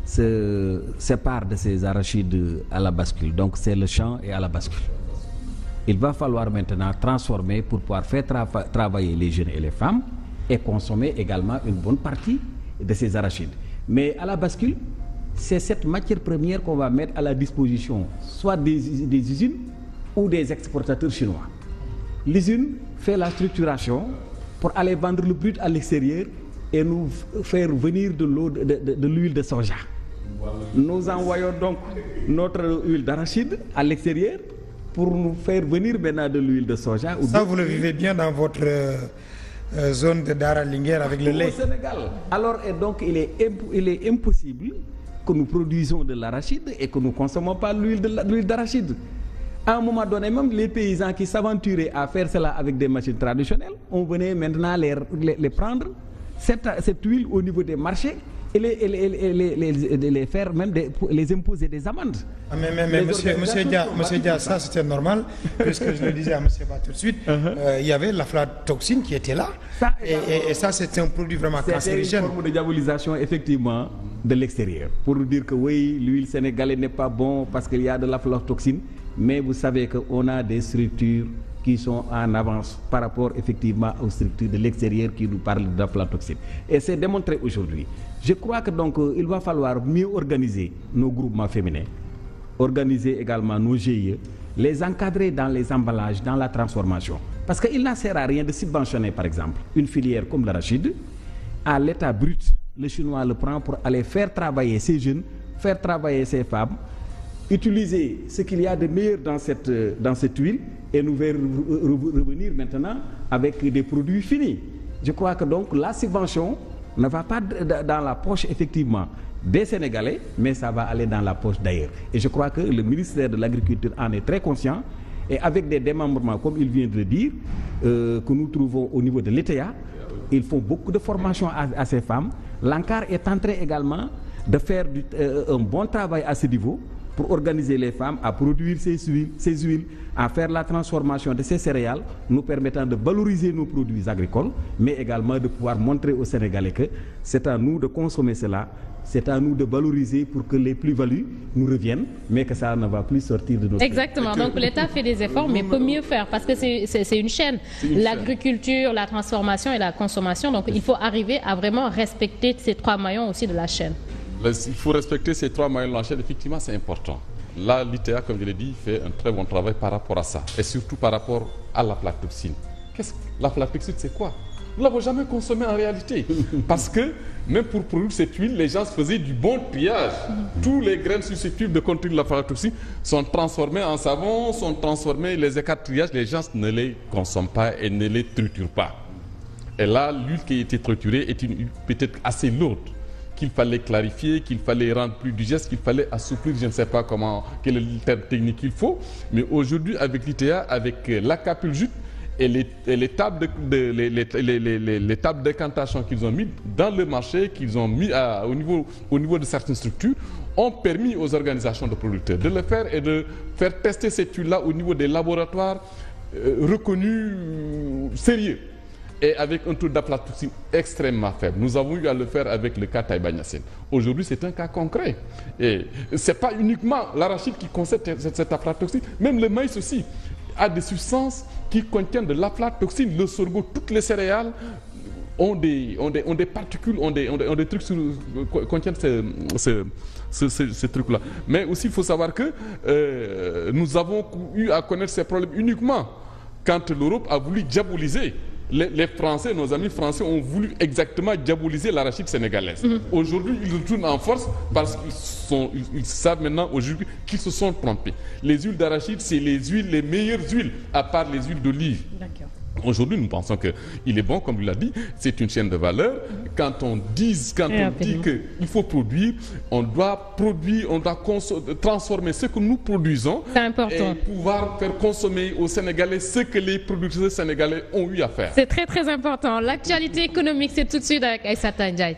se sépare de ses arachides à la bascule. Donc c'est le champ et à la bascule. Il va falloir maintenant transformer pour pouvoir faire travailler les jeunes et les femmes et consommer également une bonne partie de ces arachides. Mais à la bascule, c'est cette matière première qu'on va mettre à la disposition soit des usines ou des exportateurs chinois. L'usine fait la structuration pour aller vendre le brut à l'extérieur et nous faire venir de l'huile de soja. Nous envoyons donc notre huile d'arachide à l'extérieur pour nous faire venir maintenant de l'huile de soja. Ça, vous le vivez bien dans votre zone de Dara Linguère avec le lait. Au Sénégal. Alors, et donc, il est impossible que nous produisons de l'arachide et que nous ne consommons pas l'huile d'arachide. À un moment donné, même les paysans qui s'aventuraient à faire cela avec des machines traditionnelles, on venait maintenant les prendre, cette huile au niveau des marchés, et les faire même les imposer des amendes. Mais monsieur Dia, ça c'était normal, puisque je le disais à monsieur Ba tout de suite, il y avait l'aflatoxine qui était là, et ça c'était un produit vraiment cancérigène. C'est une forme de diabolisation effectivement de l'extérieur, pour dire que oui, l'huile sénégalaise n'est pas bon parce qu'il y a de l'aflatoxine, mais vous savez qu'on a des structures qui sont en avance par rapport effectivement aux structures de l'extérieur qui nous parlent d'aflatoxine. Et c'est démontré aujourd'hui. Je crois que donc il va falloir mieux organiser nos groupements féminins, organiser également nos GIE, les encadrer dans les emballages, dans la transformation. Parce qu'il ne sert à rien de subventionner par exemple une filière comme l'arachide à l'état brut, le Chinois le prend pour aller faire travailler ces jeunes, faire travailler ces femmes, utiliser ce qu'il y a de meilleur dans cette huile et nous revenir maintenant avec des produits finis. Je crois que donc la subvention ne va pas dans la poche effectivement des Sénégalais, mais ça va aller dans la poche d'ailleurs. Et je crois que le ministère de l'Agriculture en est très conscient et avec des démembrements, comme il vient de le dire, que nous trouvons au niveau de l'ETA, ils font beaucoup de formation à ces femmes. L'ANCAR est en train également de faire un bon travail à ce niveau pour organiser les femmes à produire ces huiles, à faire la transformation de ces céréales, nous permettant de valoriser nos produits agricoles, mais également de pouvoir montrer aux Sénégalais que c'est à nous de consommer cela, c'est à nous de valoriser pour que les plus-values nous reviennent, mais que ça ne va plus sortir de nos... Exactement, donc l'État fait des efforts, mais peut mieux faire, parce que c'est une chaîne. L'agriculture, la transformation et la consommation, donc il faut arriver à vraiment respecter ces 3 maillons aussi de la chaîne. Il faut respecter ces 3 maillons de la chaîne, effectivement c'est important. Là, l'ITA, comme je l'ai dit, fait un très bon travail par rapport à ça, et surtout par rapport à l'aflatoxine. L'aflatoxine, c'est quoi? Nous ne l'avons jamais consommé en réalité. Parce que, même pour produire cette huile, les gens faisaient du bon triage. Tous les graines susceptibles de contenir l'aflatoxine sont transformées en savon, sont transformées, les écarts de triage, les gens ne les consomment pas et ne les triturent pas. Et là, l'huile qui a été triturée est une huile peut-être assez lourde, qu'il fallait clarifier, qu'il fallait rendre plus digeste, qu'il fallait assouplir, je ne sais pas quel est le terme technique qu'il faut. Mais aujourd'hui, avec l'ITA, avec la capule jute, et les tables de décantation qu'ils ont mis dans le marché, qu'ils ont mis au niveau de certaines structures, ont permis aux organisations de producteurs de le faire et de faire tester cette huile-là au niveau des laboratoires reconnus sérieux et avec un taux d'aflatoxine extrêmement faible. Nous avons eu à le faire avec le cas Taïba Niassène. Aujourd'hui, c'est un cas concret. Et ce n'est pas uniquement l'arachide qui contient cette aflatoxine, même le maïs aussi a des substances qui contiennent de l'aflatoxine, le sorgho, toutes les céréales ont des particules, ont des trucs contiennent ces trucs-là. Mais aussi, il faut savoir que nous avons eu à connaître ces problèmes uniquement quand l'Europe a voulu diaboliser. Les Français, nos amis français ont voulu exactement diaboliser l'arachide sénégalaise. Aujourd'hui, ils retournent en force parce qu'ils savent maintenant aujourd'hui qu'ils se sont trompés. Les huiles d'arachide, c'est les meilleures huiles, à part les huiles d'olive. Aujourd'hui, nous pensons qu'il est bon, comme il l'a dit, c'est une chaîne de valeur. Quand on dit qu'il faut produire, on doit transformer ce que nous produisons et pouvoir faire consommer aux Sénégalais ce que les producteurs sénégalais ont eu à faire. C'est très très important. L'actualité économique, c'est tout de suite avec Aïssata Ndiaye.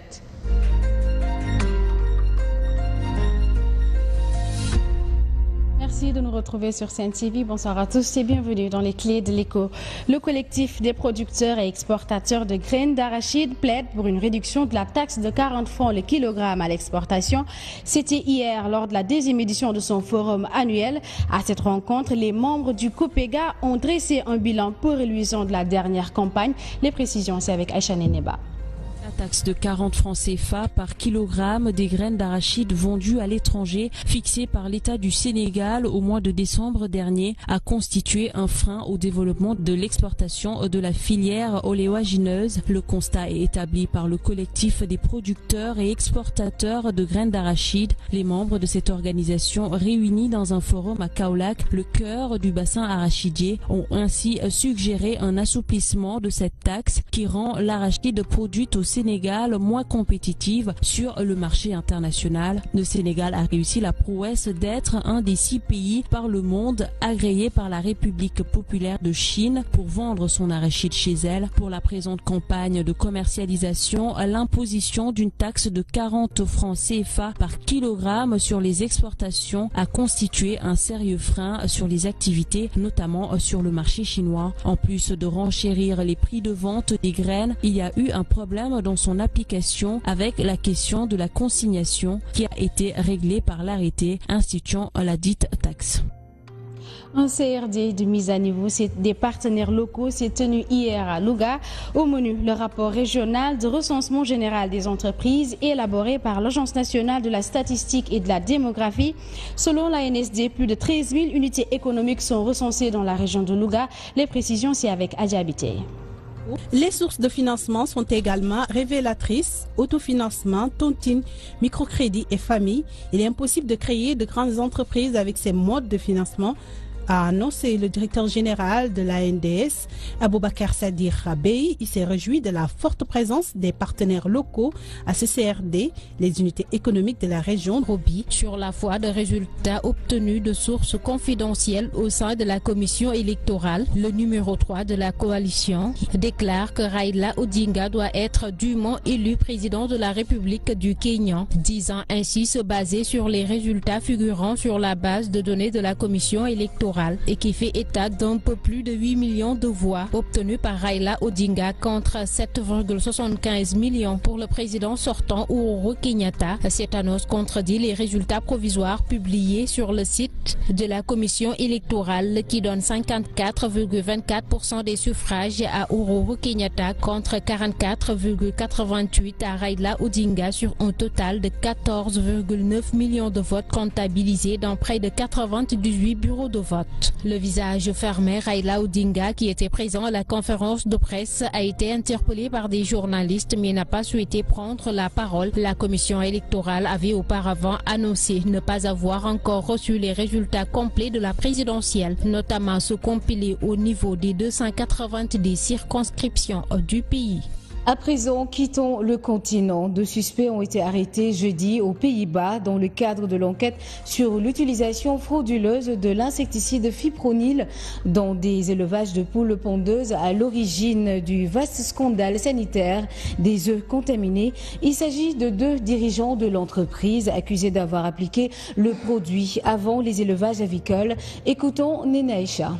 Merci de nous retrouver sur Sen TV. Bonsoir à tous et bienvenue dans les clés de l'écho. Le collectif des producteurs et exportateurs de graines d'arachide plaide pour une réduction de la taxe de 40 francs le kilogramme à l'exportation. C'était hier lors de la 2e édition de son forum annuel. À cette rencontre, les membres du COPEGA ont dressé un bilan peu reluisant de la dernière campagne. Les précisions, c'est avec Aïcha Neneba. La taxe de 40 francs CFA par kilogramme des graines d'arachide vendues à l'étranger, fixée par l'État du Sénégal au mois de décembre dernier, a constitué un frein au développement de l'exportation de la filière oléagineuse. Le constat est établi par le collectif des producteurs et exportateurs de graines d'arachide. Les membres de cette organisation réunis dans un forum à Kaolack, le cœur du bassin arachidier, ont ainsi suggéré un assouplissement de cette taxe qui rend l'arachide produite au Sénégal moins compétitive sur le marché international. Le Sénégal a réussi la prouesse d'être un des 6 pays par le monde agréés par la République populaire de Chine pour vendre son arachide chez elle. Pour la présente campagne de commercialisation, l'imposition d'une taxe de 40 francs CFA par kilogramme sur les exportations a constitué un sérieux frein sur les activités, notamment sur le marché chinois. En plus de renchérir les prix de vente des graines, il y a eu un problème dans son application avec la question de la consignation qui a été réglée par l'arrêté instituant la dite taxe. Un CRD de mise à niveau des partenaires locaux s'est tenu hier à Louga. Au menu, le rapport régional de recensement général des entreprises élaboré par l'Agence nationale de la statistique et de la démographie. Selon l'ANSD, plus de 13 000 unités économiques sont recensées dans la région de Louga. Les précisions, c'est avec Adja Biteye. Les sources de financement sont également révélatrices. Autofinancement, tontine, microcrédit et famille. Il est impossible de créer de grandes entreprises avec ces modes de financement, a annoncé le directeur général de l'ANDS, Aboubacar Sadir Rabey. Il s'est réjoui de la forte présence des partenaires locaux à CCRD, les unités économiques de la région Roby. Sur la foi de résultats obtenus de sources confidentielles au sein de la commission électorale, le numéro 3 de la coalition déclare que Raila Odinga doit être dûment élu président de la République du Kenya, disant ainsi se baser sur les résultats figurant sur la base de données de la commission électorale et qui fait état d'un peu plus de 8 millions de voix obtenues par Raila Odinga contre 7,75 millions pour le président sortant Uhuru Kenyatta. Cette annonce contredit les résultats provisoires publiés sur le site de la commission électorale qui donne 54,24% des suffrages à Uhuru Kenyatta contre 44,88% à Raila Odinga sur un total de 14,9 millions de votes comptabilisés dans près de 98 bureaux de vote. Le visage fermé Raila Odinga, qui était présent à la conférence de presse, a été interpellé par des journalistes mais n'a pas souhaité prendre la parole. La commission électorale avait auparavant annoncé ne pas avoir encore reçu les résultats complets de la présidentielle, notamment ceux compilés au niveau des 290 circonscriptions du pays. À présent, quittons le continent. 2 suspects ont été arrêtés jeudi aux Pays-Bas dans le cadre de l'enquête sur l'utilisation frauduleuse de l'insecticide fipronil dans des élevages de poules pondeuses à l'origine du vaste scandale sanitaire des œufs contaminés. Il s'agit de 2 dirigeants de l'entreprise accusés d'avoir appliqué le produit avant les élevages avicoles. Écoutons Nenaïcha.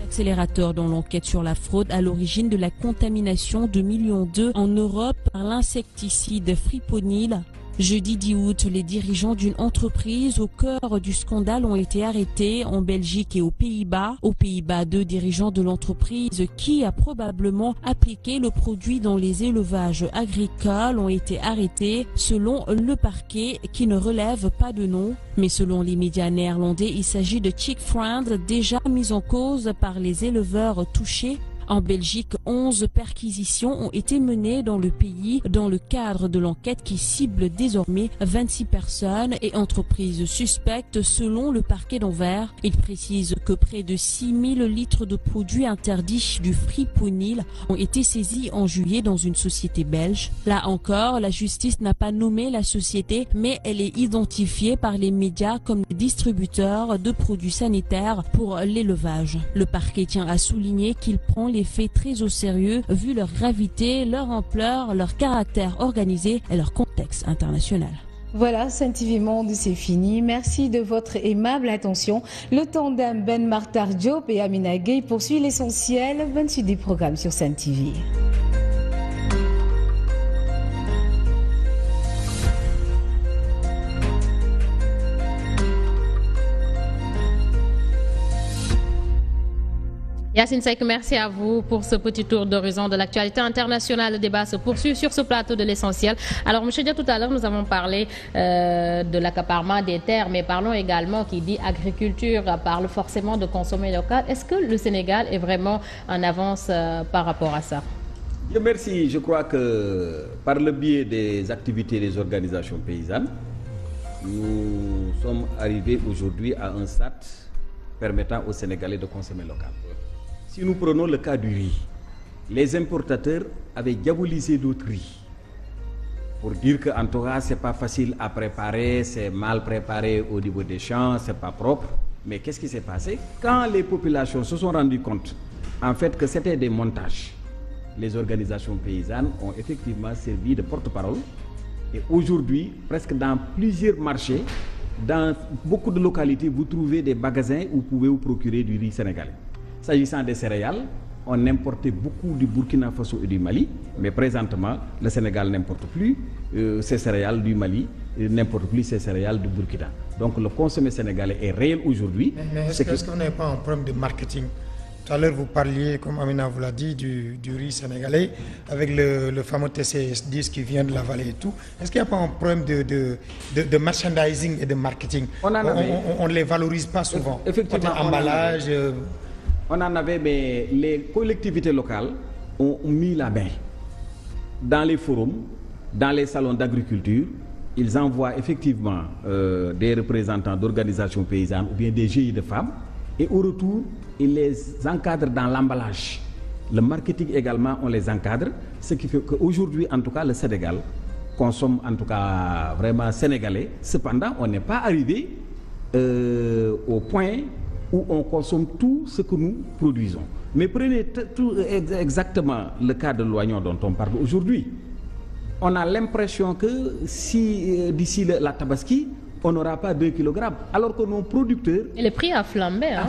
Accélérateur dans l'enquête sur la fraude à l'origine de la contamination de millions d'œufs en Europe par l'insecticide fipronil. Jeudi 10 août, les dirigeants d'une entreprise au cœur du scandale ont été arrêtés en Belgique et aux Pays-Bas. Aux Pays-Bas, 2 dirigeants de l'entreprise qui a probablement appliqué le produit dans les élevages agricoles ont été arrêtés selon le parquet qui ne relève pas de nom. Mais selon les médias néerlandais, il s'agit de chick friend déjà mis en cause par les éleveurs touchés. En Belgique, 11 perquisitions ont été menées dans le pays dans le cadre de l'enquête qui cible désormais 26 personnes et entreprises suspectes selon le parquet d'Anvers. Il précise que près de 6000 litres de produits interdits du fipronil ont été saisis en juillet dans une société belge. Là encore, la justice n'a pas nommé la société, mais elle est identifiée par les médias comme distributeur de produits sanitaires pour l'élevage. Le parquet tient à souligner qu'il prend les faits très au sérieux vu leur gravité, leur ampleur, leur caractère organisé et leur contexte international. Voilà, Sen TV Monde, c'est fini. Merci de votre aimable attention. Le tandem Ben Martar Diop et Amina Gueye poursuit l'essentiel. Bonne suite des programmes sur Sen TV. Yacine Seck, merci à vous pour ce petit tour d'horizon de l'actualité internationale. Le débat se poursuit sur ce plateau de l'essentiel. Alors, M. Dia, tout à l'heure, nous avons parlé de l'accaparement des terres, mais parlons également, qui dit agriculture, parle forcément de consommer local. Est-ce que le Sénégal est vraiment en avance par rapport à ça? Bien, merci. Je crois que par le biais des activités des organisations paysannes, nous sommes arrivés aujourd'hui à un stade permettant aux Sénégalais de consommer local. Si nous prenons le cas du riz, les importateurs avaient diabolisé d'autres riz pour dire qu'en tout cas, ce n'est pas facile à préparer, c'est mal préparé au niveau des champs, ce n'est pas propre. Mais qu'est-ce qui s'est passé? Quand les populations se sont rendues compte, en fait, que c'était des montages, les organisations paysannes ont effectivement servi de porte-parole. Et aujourd'hui, presque dans plusieurs marchés, dans beaucoup de localités, vous trouvez des magasins où vous pouvez vous procurer du riz sénégalais. S'agissant des céréales, on importait beaucoup du Burkina Faso et du Mali, mais présentement, le Sénégal n'importe plus ces céréales du Mali, n'importe plus ces céréales du Burkina. Donc le consommé sénégalais est réel aujourd'hui. Mais est-ce qu'on n'a pas un problème de marketing? Tout à l'heure, vous parliez, comme Amina vous l'a dit, du riz sénégalais, avec le fameux TCS10 qui vient de la vallée et tout. Est-ce qu'il n'y a pas un problème de merchandising et de marketing? On ne les valorise pas souvent. Effectivement, emballage... On en avait, mais les collectivités locales ont mis la main dans les forums, dans les salons d'agriculture. Ils envoient effectivement des représentants d'organisations paysannes ou bien des GIE de femmes, et au retour, ils les encadrent dans l'emballage. Le marketing également, on les encadre, ce qui fait qu'aujourd'hui, en tout cas, le Sénégal consomme en tout cas vraiment sénégalais. Cependant, on n'est pas arrivé au point où on consomme tout ce que nous produisons. Mais prenez exactement le cas de l'oignon dont on parle aujourd'hui. On a l'impression que si d'ici la Tabaski, on n'aura pas 2 kg, alors que nos producteurs... Et le prix a flambé, hein?